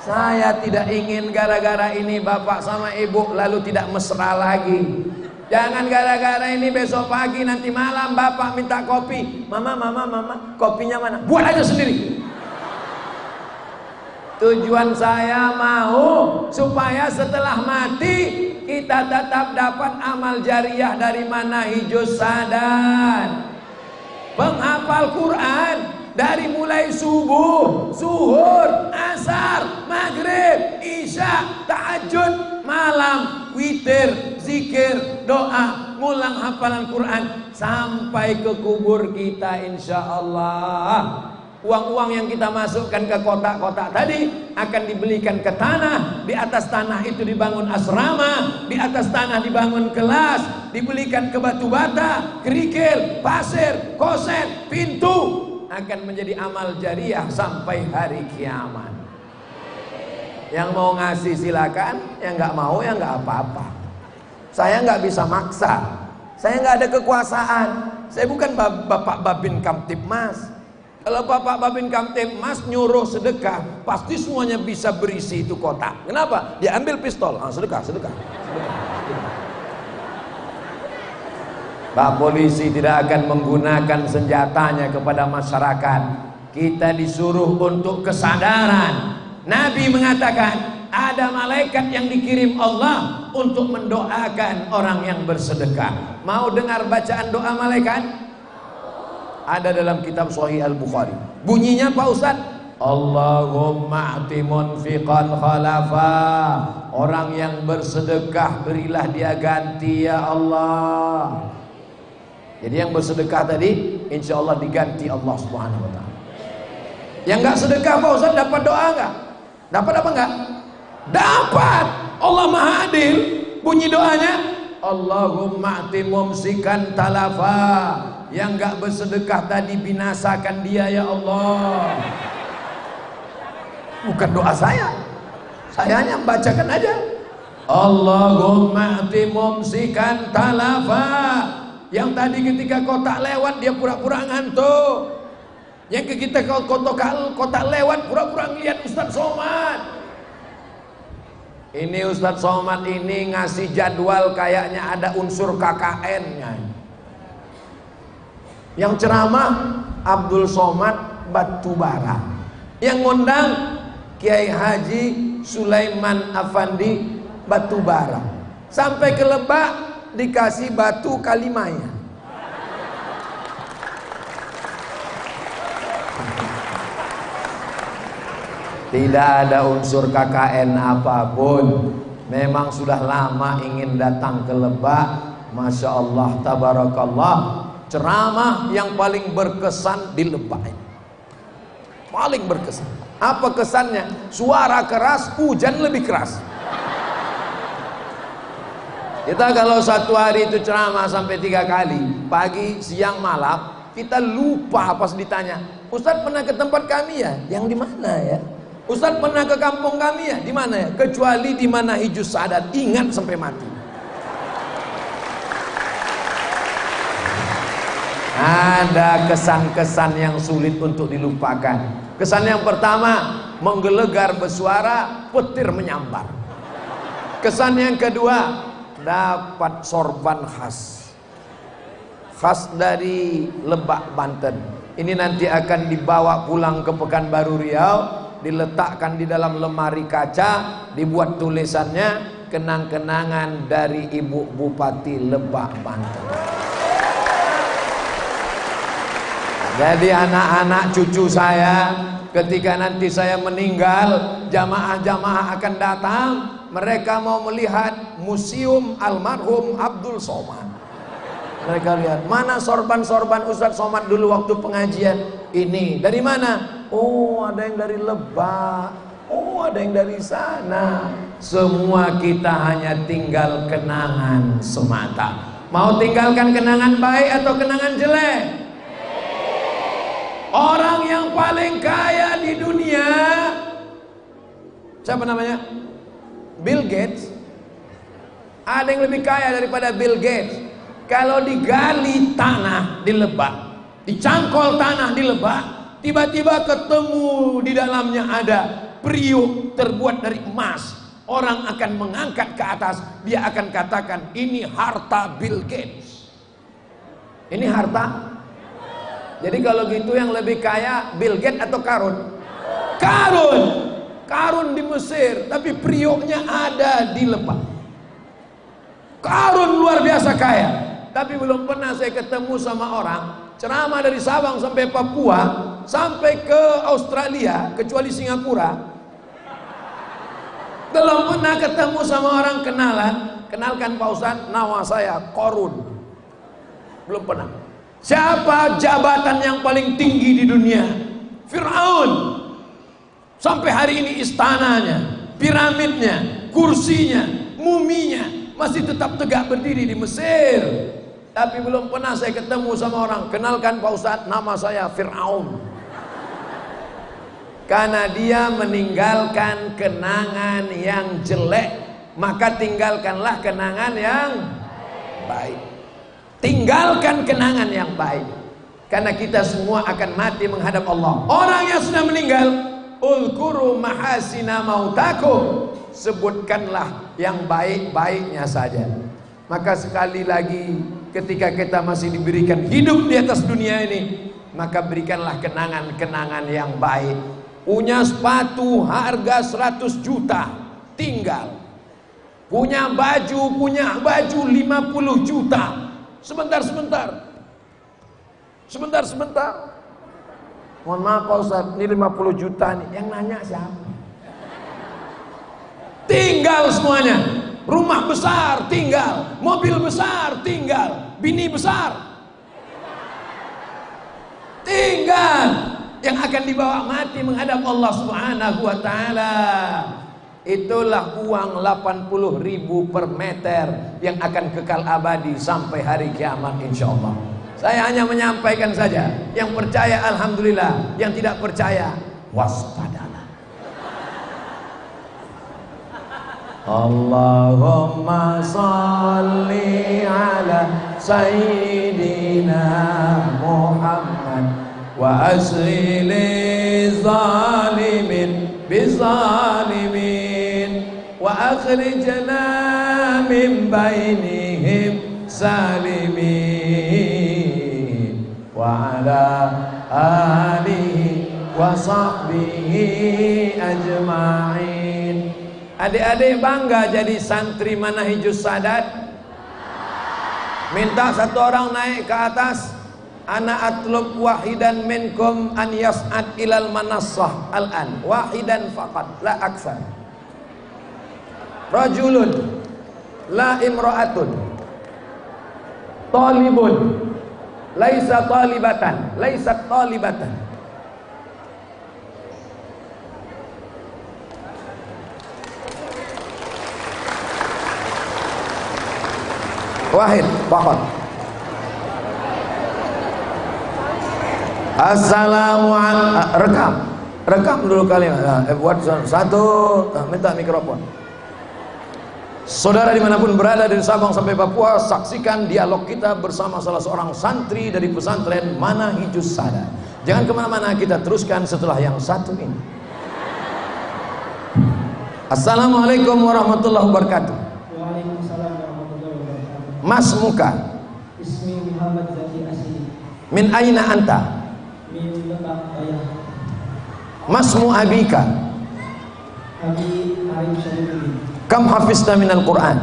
Saya tidak ingin gara-gara ini bapak sama ibu lalu tidak mesra lagi. Jangan gara-gara ini besok pagi nanti malam bapak minta kopi. Mama, kopinya mana? Buat aja sendiri. Tujuan saya mau supaya setelah mati kita tetap dapat amal jariah dari Manahijus Sadat. Penghafal Quran dari mulai subuh, zuhur, asar, maghrib, isya, tahajud, malam, witir, zikir, doa, ngulang hafalan Quran sampai ke kubur kita insya Allah. Uang-uang yang kita masukkan ke kotak-kotak tadi akan dibelikan ke tanah. Di atas tanah itu dibangun asrama, di atas tanah dibangun kelas, dibelikan ke batu bata, kerikil, pasir, koset, pintu. Akan menjadi amal jariah sampai hari kiamat. Yang mau ngasih silakan, yang nggak mau ya nggak apa-apa. Saya nggak bisa maksa, saya nggak ada kekuasaan. Saya bukan Bapak Babin Kamtibmas. Kalau Bapak Babin Kamtibmas nyuruh sedekah, pasti semuanya bisa berisi itu kotak. Kenapa? Dia ambil pistol, sedekah. Pak polisi tidak akan menggunakan senjatanya kepada masyarakat. Kita disuruh untuk kesadaran. Nabi mengatakan ada malaikat yang dikirim Allah untuk mendoakan orang yang bersedekah. Mau dengar bacaan doa malaikat? Ada dalam kitab Sahih Al-Bukhari. Bunyinya Pak Ustaz, Allahumma ati munfiqan khalafa. Orang yang bersedekah berilah dia ganti ya Allah. Jadi yang bersedekah tadi insya Allah diganti Allah Subhanahu wa ta'ala. Yang gak sedekah Pak Ustaz dapat doa gak? Dapat apa enggak? Dapat. Allah Maha Adil. Bunyi doanya, Allahumma ati mumsikan talafa. Yang gak bersedekah tadi binasakan dia ya Allah. Bukan doa saya hanya membacakan aja. Allahumma ati mumsikan talafa. Yang tadi ketika kotak lewat dia pura-pura ngantuk. Yang ketika kotak lewat pura-pura ngeliat Ustadz Somad. Ini Ustadz Somad ini ngasih jadwal kayaknya ada unsur KKN-nya. Yang ceramah Abdul Somad Batubara. Yang ngundang Kiai Haji Sulaiman Afandi Batubara. Sampai ke Lebak dikasih batu Kalimaya. Tidak ada unsur KKN apapun. Memang sudah lama ingin datang ke Lebak. Masya Allah, tabarakallah. Ceramah yang paling berkesan di Lebak ini. Paling berkesan. Apa kesannya? Suara keras, hujan lebih keras. Kita kalau satu hari itu ceramah sampai 3 kali, pagi, siang, malam, kita lupa pas ditanya, Ustadz pernah ke tempat kami ya? Yang di mana ya? Ustadz pernah ke kampung kami ya? Di mana ya? Kecuali di Manahijus Sadat, ingat sampai mati. Ada kesan-kesan yang sulit untuk dilupakan. Kesan yang pertama, menggelegar bersuara, petir menyambar. Kesan yang kedua, dapat sorban khas dari Lebak, Banten. Ini nanti akan dibawa pulang ke Pekanbaru Riau, diletakkan di dalam lemari kaca, dibuat tulisannya kenang-kenangan dari Ibu Bupati Lebak, Banten. Jadi anak-anak cucu saya ketika nanti saya meninggal, jamaah-jamaah akan datang, mereka mau melihat museum almarhum Abdul Somad. Mereka lihat, mana sorban-sorban Ustadz Somad dulu waktu pengajian. Ini, dari mana? Oh, ada yang dari Lebak. Oh, ada yang dari sana. Semua kita hanya tinggal kenangan semata. Mau tinggalkan kenangan baik atau kenangan jelek? Orang yang paling kaya di dunia, siapa namanya? Bill Gates. Ada yang lebih kaya daripada Bill Gates. Kalau digali tanah di Lebak, dicangkol tanah di Lebak, tiba-tiba ketemu di dalamnya ada periuk terbuat dari emas. Orang akan mengangkat ke atas, dia akan katakan, ini harta Bill Gates. Ini harta. Jadi kalau gitu yang lebih kaya Bill Gates atau Karun? Karun. Karun di Mesir, tapi periuknya ada di Lebak. Karun luar biasa kaya. Tapi belum pernah saya ketemu sama orang ceramah dari Sabang sampai Papua, sampai ke Australia, kecuali Singapura. Belum pernah ketemu sama orang kenalan. Kenalkan Pak Ustadz, nama saya Korun. Belum pernah. Siapa jabatan yang paling tinggi di dunia? Fir'aun. Sampai hari ini istananya, piramidnya, kursinya, muminya masih tetap tegak berdiri di Mesir. Tapi belum pernah saya ketemu sama orang. Kenalkan Pak Ustadz, nama saya Fir'aun. Karena dia meninggalkan kenangan yang jelek, maka tinggalkanlah kenangan yang baik. Tinggalkan kenangan yang baik. Karena kita semua akan mati menghadap Allah. Orang yang sudah meninggal, ulkuru mahasina mautakum, sebutkanlah yang baik-baiknya saja. Maka sekali lagi, ketika kita masih diberikan hidup di atas dunia ini, maka berikanlah kenangan-kenangan yang baik. Punya sepatu harga 100 juta, tinggal. Punya baju 50 juta. Sebentar. Mohon maaf Pak Ustadz, ini 50 juta nih. Yang nanya siapa? Tinggal semuanya. Rumah besar tinggal, mobil besar tinggal, bini besar tinggal. Yang akan dibawa mati menghadap Allah Subhanahu wa ta'ala, itulah uang 80.000 per meter yang akan kekal abadi sampai hari kiamat insyaallah. Saya hanya menyampaikan saja. Yang percaya alhamdulillah, yang tidak percaya waspadalah. Allahumma salli ala sayyidina Muhammad wa asli zalimin bizalimin wa akhrijna min bainihim salimin wa ala alihi wa sahbihi ajma'in. Adik-adik bangga jadi santri Manahijus Sadat? Minta satu orang naik ke atas. Ana atlub wahidan minkum an yas'ad ilal manassah al-an, wahidan faqat la aksar. Rajulun la imra'atun, talibun laisa talibatan, laisat talibatan. Wahid faqat. Assalamualaikum. Rekam dulu kalian. Buat satu, minta mikrofon. Saudara dimanapun berada dari Sabang sampai Papua, saksikan dialog kita bersama salah seorang santri dari pesantren Manahijus Sadat. Jangan kemana-mana, kita teruskan setelah yang satu ini. Assalamualaikum warahmatullahi wabarakatuh. Waalaikumsalam warahmatullahi wabarakatuh. Mas muka. Ismi Muhammad Zaki Asli. Min aina anta? Min Lebak Bayah. Masmu abika? Abi Arif Syarifuddin. Kam hafizta minal Quran?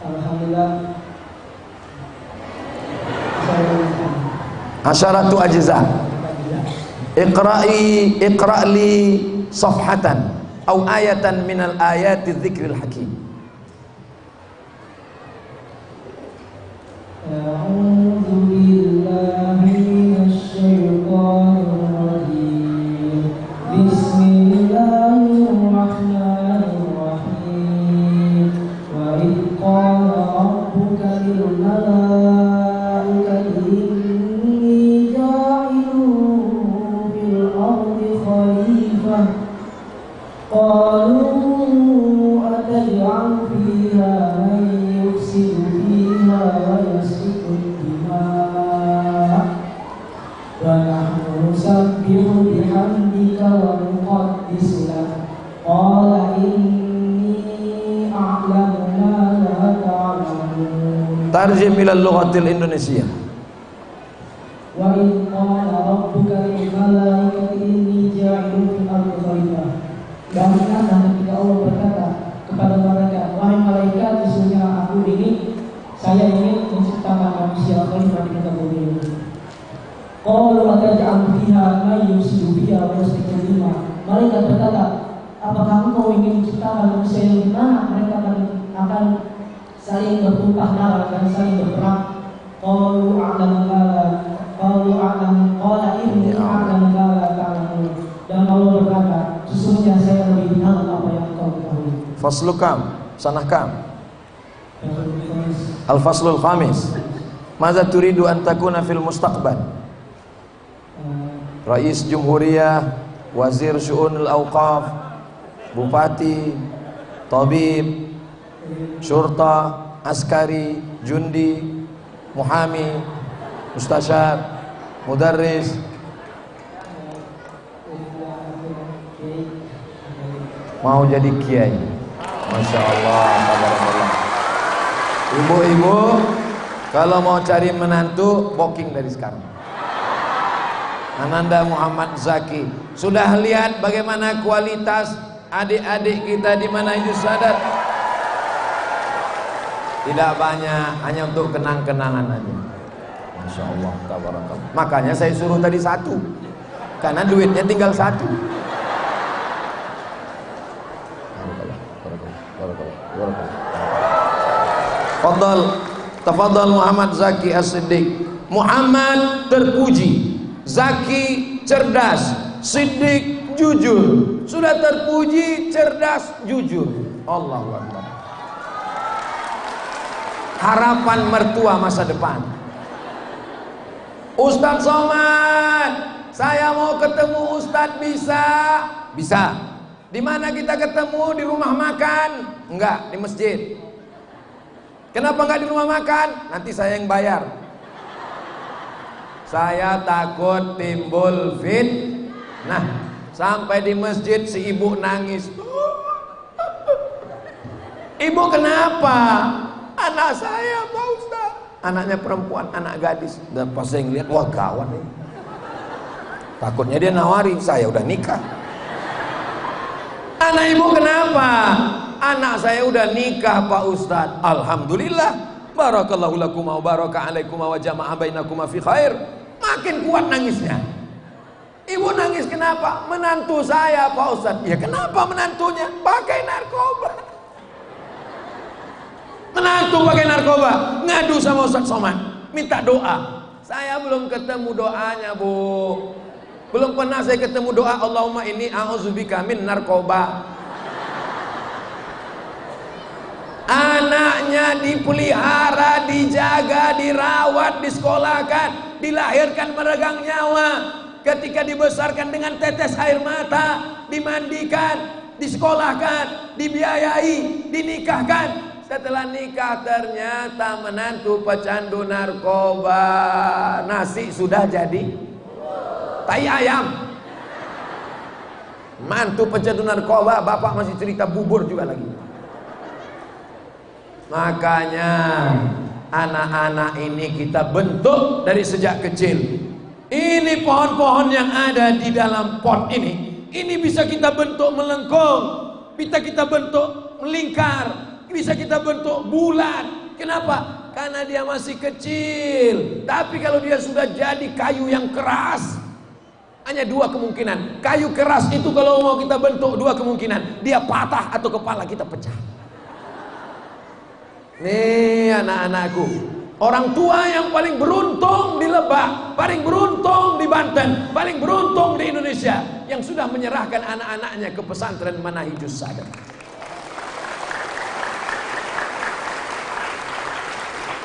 Alhamdulillah. Asyaratu ajza. Iqra'li safhatan au ayatan minal ayati dzikril hakim. A'udzu billahi minasy syaithanir rajim. Bismillahirrahmanirrahim. wa nahnu nusabbihu bihamdika wa nuqaddisu lak. Qala inni a'lamu ma la ta'lamun. Tarjim ila lughatil Indonesia. Wa in qala rabbuka lil malaikati inni ja'ilun fil ardi khalifah. Dan ketika Allah berkata kepada mereka, wahai malaikat, sesungguhnya aku ini, saya ingin menciptakan manusia khalifah di muka bumi ini. Qalu ataj'alu fiha may yufsidu fiha wa yasfiku dima'a. Malaikat berkata, apakah engkau ingin menciptakan manusia yang di mana mereka akan saling bertumpah darah dan saling berperang? Qalu a'lamu qala inni a'lamu ma la ta'lamun. Dan Allah berkata, sesungguhnya saya lebih tahu apa yang kau ketahui. Faslu kam, sanah kam. Al-faslul khamis. Maza turidu an takuna fil mustaqbal? Rais Jumhuriyah, Wazir Syu'unul Awqaf, Bupati, Tabib, Syurta, Askari, Jundi, Muhami, Mustasyar, Mudarris. Mau jadi kiai. Masya Allah, tabarakallah. Ibu-ibu, kalau mau cari menantu, booking dari sekarang. Ananda Muhammad Zaki. Sudah lihat bagaimana kualitas adik-adik kita di Manhajus Sadat? Tidak banyak, hanya untuk kenang-kenangan aja. Masya Allah, tabarakallah. Makanya saya suruh tadi satu, karena duitnya tinggal satu. Tafadhal Muhammad Zaki As-Siddiq. Muhammad terpuji, Zaki cerdas, Siddiq jujur. Sudah terpuji, cerdas, jujur. Allahu Akbar. Harapan mertua masa depan. Ustadz Somad, saya mau ketemu Ustadz, bisa? Bisa. Di mana kita ketemu? Di rumah makan? Enggak, di masjid. Kenapa enggak di rumah makan? Nanti saya yang bayar. Saya takut timbul fitnah. Sampai di masjid si ibu nangis. Ibu kenapa? Anak saya Pak Ustaz. Anaknya perempuan, anak gadis. Dan pas saya ngeliat, wah gawat nih. Takutnya dia nawari, saya udah nikah. Anak ibu kenapa? Anak saya udah nikah Pak Ustadz. Alhamdulillah. Barakallahu lakum wa baraka alaikum wa jama'a bainakum fi khair. Makin kuat nangisnya. Ibu nangis kenapa? Menantu saya Pak Ustadz. Ya kenapa menantunya? Pakai narkoba. Menantu pakai narkoba. Ngadu sama Ustadz Somad, minta doa. Saya belum ketemu doanya Bu. Belum pernah saya ketemu doa Allahumma inni a'udzubika min narkoba. Anaknya dipelihara, dijaga, dirawat, disekolahkan, dilahirkan meregang nyawa. Ketika dibesarkan dengan tetes air mata, dimandikan, disekolahkan, dibiayai, dinikahkan. Setelah nikah ternyata menantu pecandu narkoba. Nasi sudah jadi tai ayam. Mantu pecandu narkoba, bapak masih cerita bubur juga lagi. Makanya anak-anak ini kita bentuk dari sejak kecil. Ini pohon-pohon yang ada di dalam pot ini bisa kita bentuk melengkung, bisa kita bentuk melingkar, bisa kita bentuk bulat. Kenapa? Karena dia masih kecil. Tapi kalau dia sudah jadi kayu yang keras, hanya dua kemungkinan. Kayu keras itu kalau mau kita bentuk dua kemungkinan, dia patah atau kepala kita pecah. Nih anak-anakku, orang tua yang paling beruntung di Lebak, paling beruntung di Banten, paling beruntung di Indonesia, yang sudah menyerahkan anak-anaknya ke pesantren Manhajus Sadat.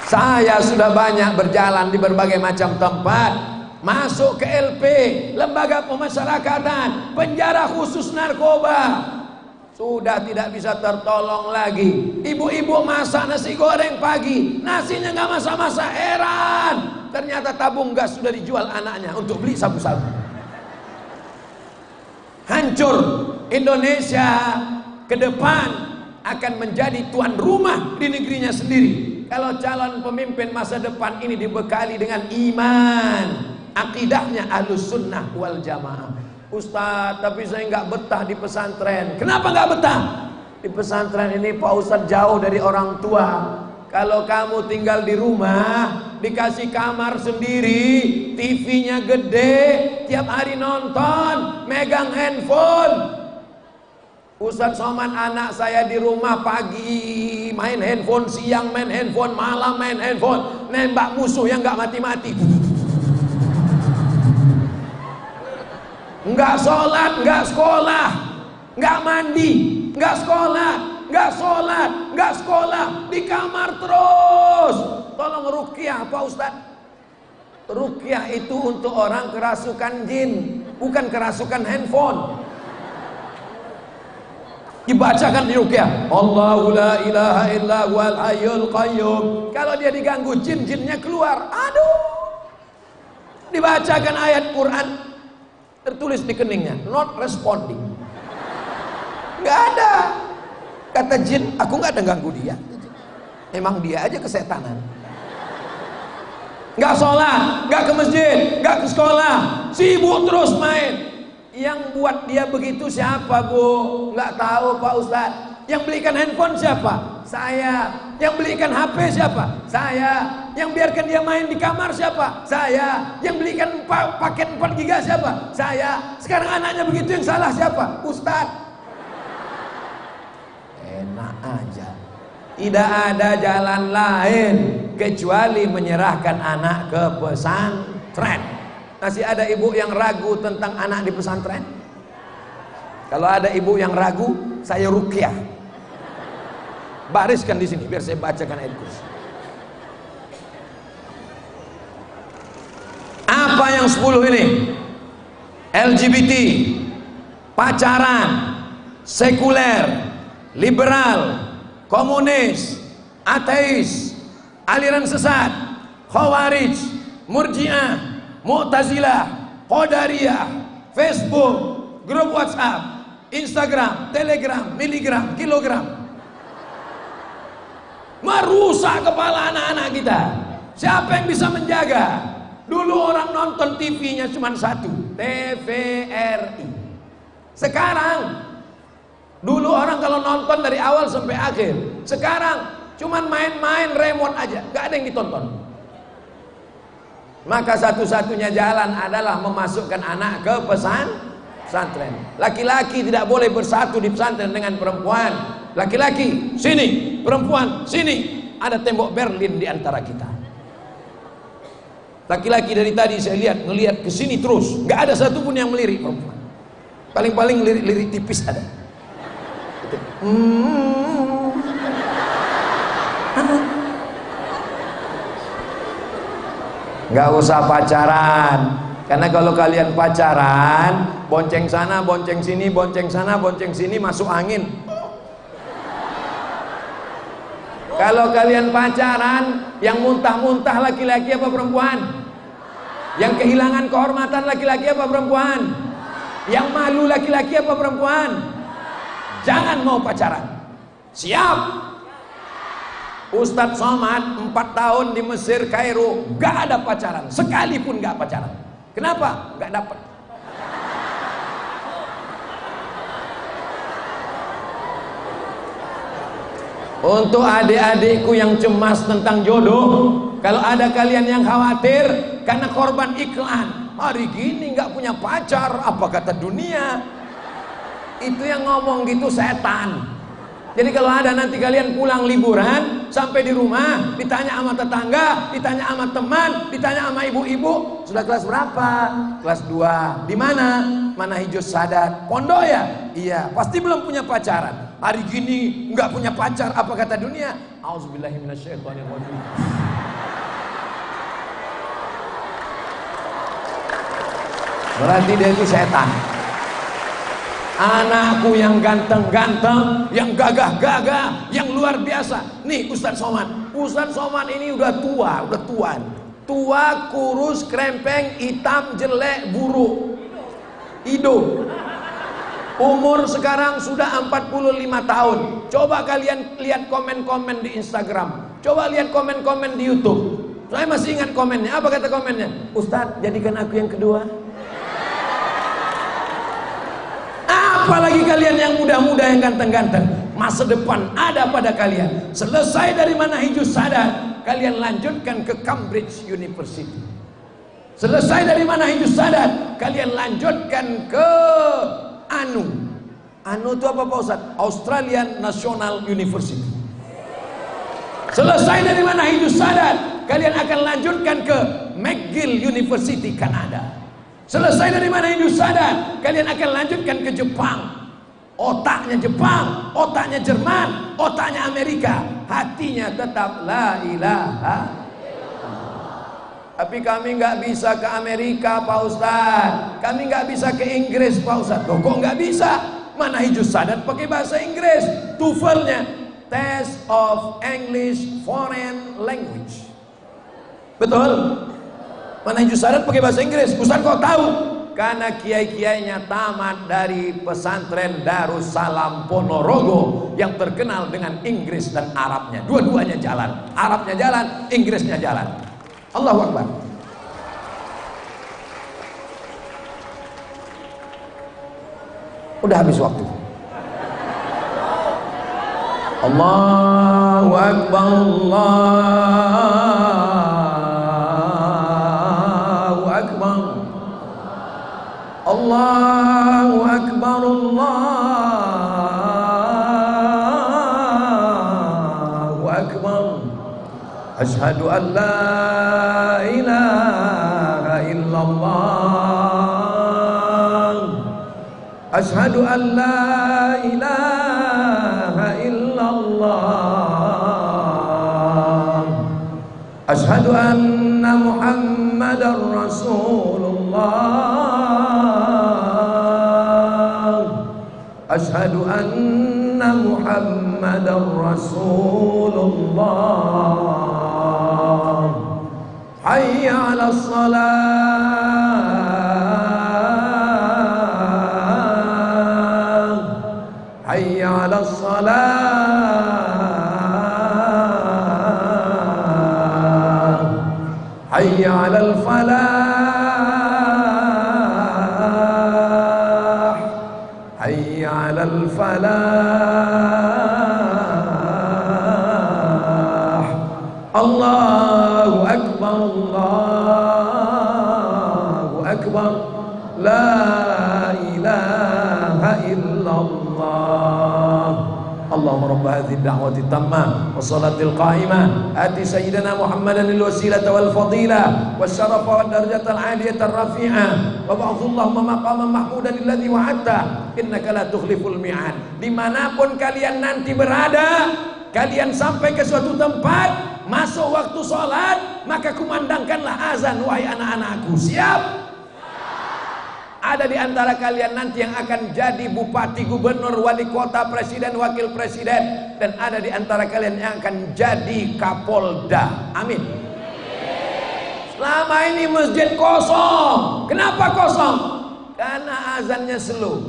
Saya sudah banyak berjalan di berbagai macam tempat, masuk ke LP, lembaga pemasyarakatan, penjara khusus narkoba. Sudah tidak bisa tertolong lagi. Ibu-ibu masak nasi goreng pagi, nasinya nggak masak-masak, heran. ternyata tabung gas sudah dijual anaknya untuk beli sabu-sabu. Hancur. Indonesia ke depan akan menjadi tuan rumah di negerinya sendiri kalau calon pemimpin masa depan ini dibekali dengan iman, akidahnya Ahlus Sunnah wal Jamaah. Ustaz, tapi saya nggak betah di pesantren. Kenapa nggak betah? Di pesantren ini Pak Ustaz jauh dari orang tua. Kalau kamu tinggal di rumah, dikasih kamar sendiri, TV-nya gede, tiap hari nonton, megang handphone. Ustaz Somad, anak saya di rumah pagi main handphone, siang main handphone, malam main handphone, nembak musuh yang nggak mati-mati. Nggak sholat, nggak sekolah, nggak mandi, nggak sekolah, nggak sholat, nggak sekolah, di kamar terus. Tolong ruqyah Pak Ustaz. Ruqyah itu untuk orang kerasukan jin, bukan kerasukan handphone. Dibacakan di ruqyah, Allahu la ilaha illa huwal hayyul qayyum. Kalau dia diganggu jin, jinnya keluar. Aduh. Dibacakan ayat Quran, tertulis di keningnya, not responding. Nggak ada. Kata jin, aku nggak ada ganggu dia. Emang dia aja kesetanan. Nggak sholat, nggak ke masjid, nggak ke sekolah, sibuk terus main. Yang buat dia begitu siapa, Bu? Nggak tahu Pak Ustadz. Yang belikan handphone siapa? Saya. Yang belikan HP siapa? Saya. Yang biarkan dia main di kamar siapa? Saya. Yang belikan paket 4 giga siapa? Saya. Sekarang anaknya begitu, yang salah siapa? Ustadz. Enak aja. Tidak ada jalan lain kecuali menyerahkan anak ke pesantren. Masih ada ibu yang ragu tentang anak di pesantren? Kalau ada ibu yang ragu, saya ruqyah. Bariskan di sini biar saya bacakan ayat kursi. Apa yang 10 ini? LGBT, pacaran, sekuler, liberal, komunis, ateis, aliran sesat, khawarij, murji'ah, Mu'tazilah, Qadariyah, Facebook, grup WhatsApp, Instagram, Telegram, miligram, kilogram. Merusak kepala anak-anak kita. Siapa yang bisa menjaga? Dulu orang nonton TV-nya cuma satu, TVRI. Sekarang, dulu orang kalau nonton dari awal sampai akhir. Sekarang cuma main-main remote aja, gak ada yang ditonton. Maka satu-satunya jalan adalah memasukkan anak ke pesantren. Laki-laki tidak boleh bersatu di pesantren dengan perempuan. Laki-laki sini, perempuan sini. Ada tembok Berlin di antara kita. Laki-laki dari tadi saya ngelihat ke sini terus, nggak ada satupun yang melirik perempuan. Paling-paling lirik-lirik tipis ada. Nggak usah pacaran, karena kalau kalian pacaran, bonceng sana, bonceng sini, bonceng sana, bonceng sini, masuk angin. Kalau kalian pacaran, yang muntah-muntah laki-laki apa perempuan? Yang kehilangan kehormatan laki-laki apa perempuan? Yang malu laki-laki apa perempuan? Jangan mau pacaran. Siap? Ustadz Somad 4 tahun di Mesir, Kairo, gak ada pacaran, sekalipun gak pacaran. Kenapa? Gak dapat. Untuk adik-adikku yang cemas tentang jodoh, kalau ada kalian yang khawatir karena korban iklan, hari gini gak punya pacar, apa kata dunia? Itu yang ngomong gitu setan. Jadi kalau ada nanti kalian pulang liburan, sampai di rumah, ditanya sama tetangga, ditanya sama teman, ditanya sama ibu-ibu, sudah kelas berapa? Kelas 2. Di mana? Mana hijau Sadat? Pondok ya? Iya, pasti belum punya pacaran. Hari gini nggak punya pacar, apa kata dunia? Auzubillahiminasyaitonirrajim. Berarti dia itu setan. Anakku yang ganteng-ganteng, yang gagah-gagah, yang luar biasa. Nih Ustadz Somad. Ustadz Somad ini udah tua, Tua, kurus, krempeng, hitam, jelek, buruk, hidung. Umur sekarang sudah 45 tahun. Coba kalian lihat komen-komen di Instagram, coba lihat komen-komen di YouTube. Saya masih ingat komennya. Apa kata komennya? Ustadz, jadikan aku yang kedua. Apalagi kalian yang muda-muda, yang ganteng-ganteng, masa depan ada pada kalian. Selesai dari Manahijus Sadat, kalian lanjutkan ke Cambridge University. Selesai dari Manahijus Sadat, kalian lanjutkan ke ANU. ANU itu apa Pak Ustaz? Australian National University. Selesai dari Manahijus Sadat, kalian akan lanjutkan ke McGill University, Kanada. Selesai dari Manahijus Sadat, kalian akan lanjutkan ke Jepang. Otaknya Jepang, otaknya Jerman, otaknya Amerika, hatinya tetap la ilaha. Tapi kami nggak bisa ke Amerika Pak Ustadz, kami nggak bisa ke Inggris Pak Ustadz. Loh, kok nggak bisa? Manahijus Sadat pakai bahasa Inggris, TOEFL-nya Test of English Foreign Language. Betul? Manahijus Sadat pakai bahasa Inggris. Ustadz kok tahu? Karena kiai-kiainya tamat dari pesantren Darussalam Ponorogo yang terkenal dengan Inggris dan Arabnya. Dua-duanya jalan. Arabnya jalan, Inggrisnya jalan. Allahu Akbar. Udah habis waktu. Allahu Akbar, Allahu Akbar, Allahu Akbar, Allahu Akbar. Asyhadu an la ilaha illallah, asyhadu an la ilaha illallah, asyhadu anna Muhammadar Rasulullah, asyhadu anna Muhammadar Rasulullah. Hayya 'alas salah, hayya 'alas salah, hayya 'alal falah, hayya 'alal falah. Allahu Akbar, Allahu Akbar, la ilaha illallah. Allahumma rabb hadhihi ad-da'wati at-tammah was-salatil qa'imah ati sayyidina Muhammadan al-wasilata wal fadilah wasyarafa wad darajatal 'aliyata ar-rafi'ah wa ba'athu Allahumma maqaman mahmudan alladhi wa'adta innaka la tukhliful mi'ad. Dimanapun kalian nanti berada, kalian sampai ke suatu tempat, masuk waktu sholat, maka kumandangkanlah azan, wahai anak-anakku. Siap? Ada di antara kalian nanti yang akan jadi bupati, gubernur, wali kota, presiden, wakil presiden, dan ada di antara kalian yang akan jadi kapolda. Amin. Selama ini masjid kosong. Kenapa kosong? Karena azannya slow.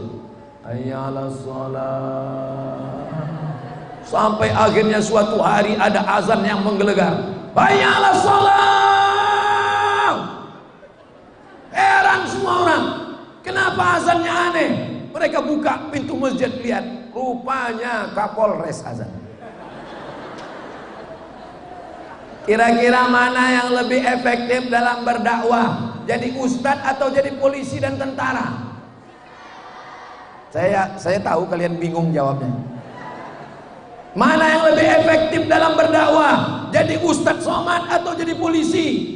Hayya 'alas shalah. Sampai akhirnya suatu hari ada azan yang menggelegar. Hayya 'alas shalah. Heran semua orang. Kenapa azannya aneh? Mereka buka pintu masjid, lihat, rupanya Kapolres azan. Kira-kira mana yang lebih efektif dalam berdakwah? Jadi ustadz atau jadi polisi dan tentara? Saya tahu kalian bingung jawabnya. Mana yang lebih efektif dalam berdakwah? Jadi ustadz somad atau jadi polisi?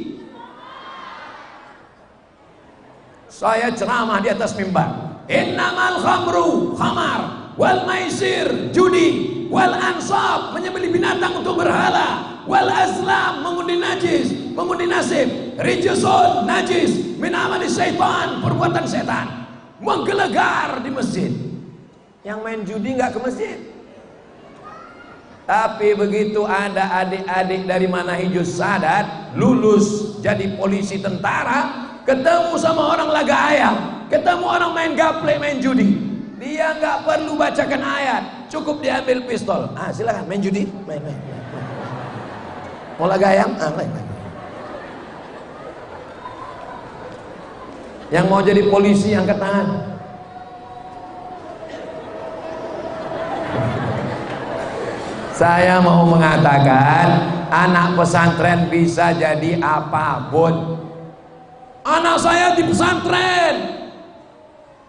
Saya ceramah di atas mimbar. Innamal khamru khamar wal maisir judi wal ansab menyembelih binatang untuk berhala, wal azlam mengundi najis, mengundi nasib, rijsun najis min amali syaitan perbuatan setan, menggelegar di masjid. Yang main judi nggak ke masjid. Tapi begitu ada adik-adik dari Manahijus Sadat lulus jadi polisi tentara, ketemu sama orang laga ayam, ketemu orang main gaple, main judi, dia nggak perlu bacakan ayat, cukup diambil pistol. Silakan main judi, main. Mau laga ayam, main. Yang mau jadi polisi angkat tangan. Saya mau mengatakan anak pesantren bisa jadi apapun. Anak saya di pesantren,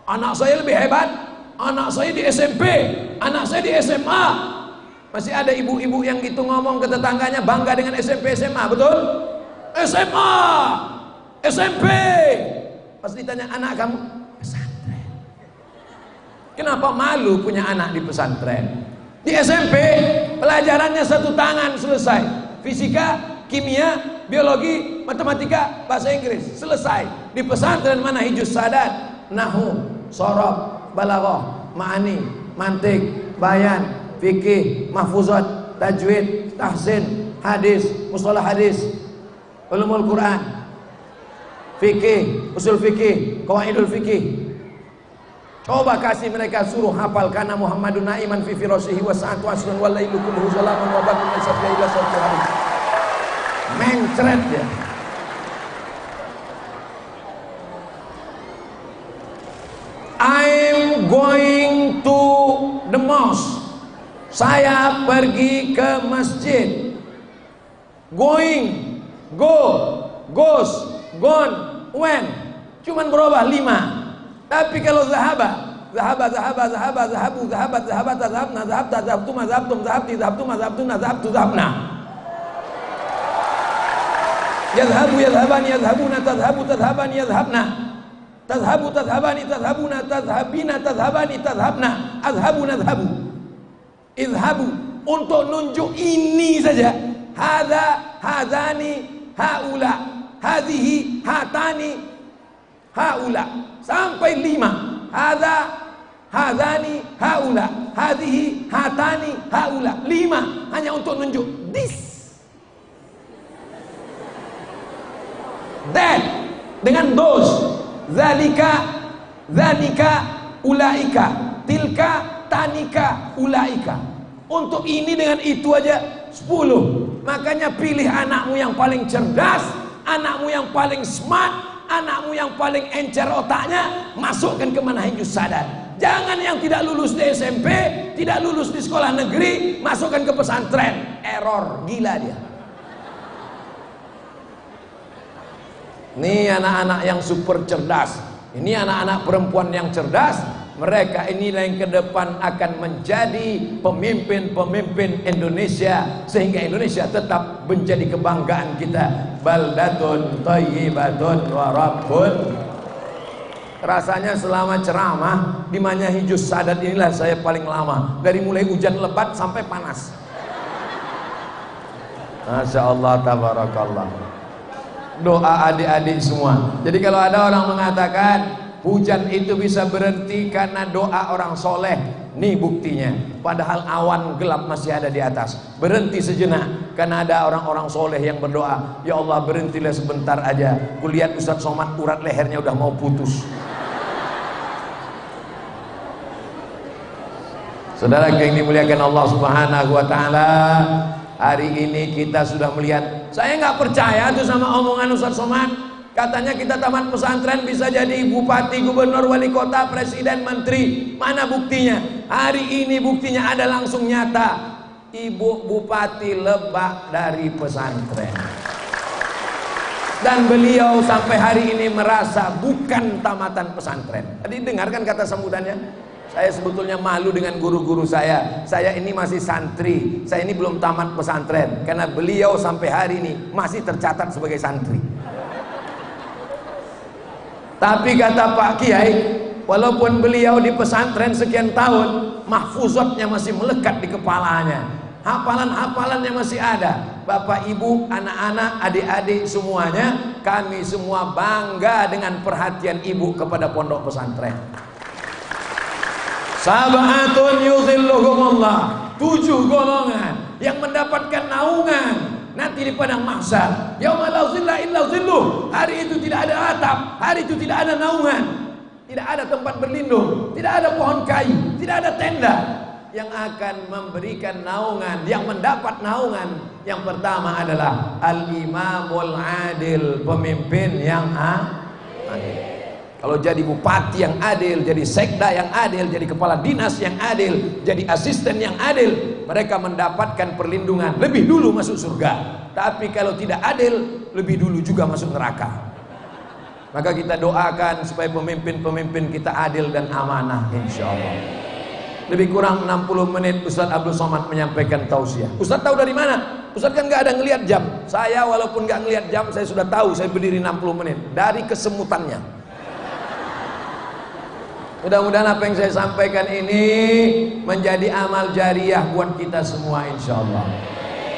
anak saya lebih hebat, anak saya di SMP, anak saya di SMA. Masih ada ibu-ibu yang gitu ngomong ke tetangganya bangga dengan SMP SMA, betul? SMA, SMP. Pas ditanya anak kamu pesantren, kenapa malu punya anak di pesantren? Di SMP pelajarannya satu tangan selesai, fisika, kimia, biologi, matematika, bahasa Inggris selesai. Di pesantren Manahijus Sadat, nahwu, shorof, balaghah, ma'ani, mantik, bayan, fikih, mahfuzat, tajwid, tahsin, hadis, mustalah hadis, ulumul Quran, fikih, usul fikih, qawaidul fikih. Coba kasih mereka suruh hafal karena Muhammadun na'iman fi firasihi wa sa'atu asrun wal lailu kulluhu salamun wa batun min sabya ila sabya hari. Mencret ya. I'm going to the mosque. Saya pergi ke masjid. Going, go, goes, gone, went. Cuman berubah 5. Tapi kalau zahabna, yadhabu yadhabani yadhabuna tadhabu tadhabani yadhabna, tadhabu tadhabani tadhabuna tadhabina tadhabani tadhabna, adhabu nadhabu, idhabu, untuk nunjuk ini saja. Hadza, hadzani, haula, hadhihi, hatani, haula, sampai 5. Hadza, hadzani, haula, hadhihi, hatani, haula. 5 hanya untuk nunjuk this, that, dengan those, zalika, zanika, ulaika, tilka, tanika, ulaika. Untuk ini dengan itu aja 10. Makanya pilih anakmu yang paling cerdas, anakmu yang paling smart, anakmu yang paling encer otaknya, masukkan ke Manahijus Sadat. Jangan yang tidak lulus di SMP, tidak lulus di sekolah negeri, masukkan ke pesantren. Error, gila dia. Ini anak-anak yang super cerdas, ini anak-anak perempuan yang cerdas. Mereka inilah yang ke depan akan menjadi pemimpin-pemimpin Indonesia, sehingga Indonesia tetap menjadi kebanggaan kita. Baldatun thayyibatun wa rabbun. Rasanya selama ceramah di Manahijus Sadat inilah saya paling lama, dari mulai hujan lebat sampai panas. Masya Allah, tabarakallah. Doa adik-adik semua. Jadi kalau ada orang mengatakan hujan itu bisa berhenti karena doa orang soleh, nih buktinya. Padahal awan gelap masih ada di atas. Berhenti sejenak karena ada orang-orang soleh yang berdoa, ya Allah berhentilah sebentar aja. Kulihat Ustadz Somad urat lehernya udah mau putus. Saudara yang dimuliakan Allah Subhanahu wa Ta'ala, hari ini kita sudah melihat. Saya nggak percaya tuh sama omongan Ustadz Somad. Katanya kita tamat pesantren bisa jadi bupati, gubernur, wali kota, presiden, menteri. Mana buktinya? Hari ini buktinya ada langsung nyata. Ibu bupati Lebak dari pesantren. Dan beliau sampai hari ini merasa bukan tamatan pesantren. Tadi dengarkan kata sambutannya. Saya sebetulnya malu dengan guru-guru saya. Saya ini masih santri. Saya ini belum tamat pesantren. Karena beliau sampai hari ini masih tercatat sebagai santri. Tapi kata Pak Kiai, walaupun beliau di pesantren sekian tahun, mahfuzatnya masih melekat di kepalanya, hafalan-hafalannya masih ada. Bapak ibu, anak-anak, adik-adik semuanya, kami semua bangga dengan perhatian ibu kepada pondok pesantren. Sab'atun yuzilluhumullah, 7 golongan yang mendapatkan naungan nanti di padang mahsyar. Yauma la zilla illa zilluh. Hari itu tidak ada atap, hari itu tidak ada naungan, tidak ada tempat berlindung, tidak ada pohon kayu, tidak ada tenda. Yang akan memberikan naungan, yang mendapat naungan yang pertama adalah al-imamul adil, pemimpin yang adil. Kalau jadi bupati yang adil, jadi sekda yang adil, jadi kepala dinas yang adil, jadi asisten yang adil, mereka mendapatkan perlindungan, lebih dulu masuk surga. Tapi kalau tidak adil, lebih dulu juga masuk neraka. Maka kita doakan supaya pemimpin-pemimpin kita adil dan amanah, insyaallah. Lebih kurang 60 menit Ustaz Abdul Somad menyampaikan tausiah. Ustaz tahu dari mana? Ustaz kan nggak ada ngelihat jam. Saya walaupun nggak ngelihat jam, saya sudah tahu saya berdiri 60 menit dari kesemutannya. Mudah-mudahan apa yang saya sampaikan ini menjadi amal jariah buat kita semua, insyaallah.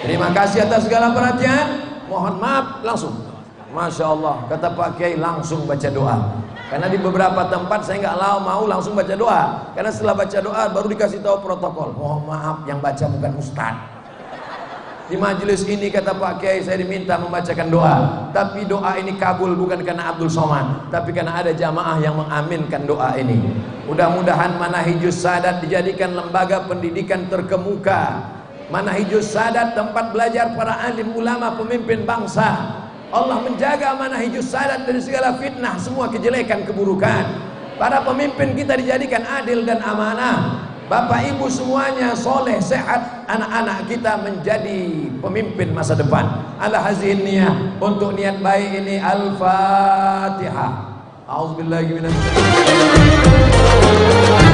Terima kasih atas segala perhatian. Mohon maaf langsung. Masya Allah, kata Pak Kiai langsung baca doa. Karena di beberapa tempat saya nggak mau langsung baca doa. Karena setelah baca doa baru dikasih tahu protokol. Mohon maaf, yang baca bukan ustaz. Di majelis ini kata Pak Kiai saya diminta membacakan doa. Tapi doa ini kabul bukan karena Abdul Somad, tapi karena ada jamaah yang mengaminkan doa ini. Mudah-mudahan Manahijus Sadat dijadikan lembaga pendidikan terkemuka. Manahijus Sadat tempat belajar para alim ulama pemimpin bangsa. Allah menjaga Manahijus Sadat dari segala fitnah, semua kejelekan, keburukan. Para pemimpin kita dijadikan adil dan amanah. Bapak ibu semuanya soleh, sehat. Anak-anak kita menjadi pemimpin masa depan. Ala hazin niyah, untuk niat baik ini Al-Fatihah. A'udzubillahi minasyaitonir rajim.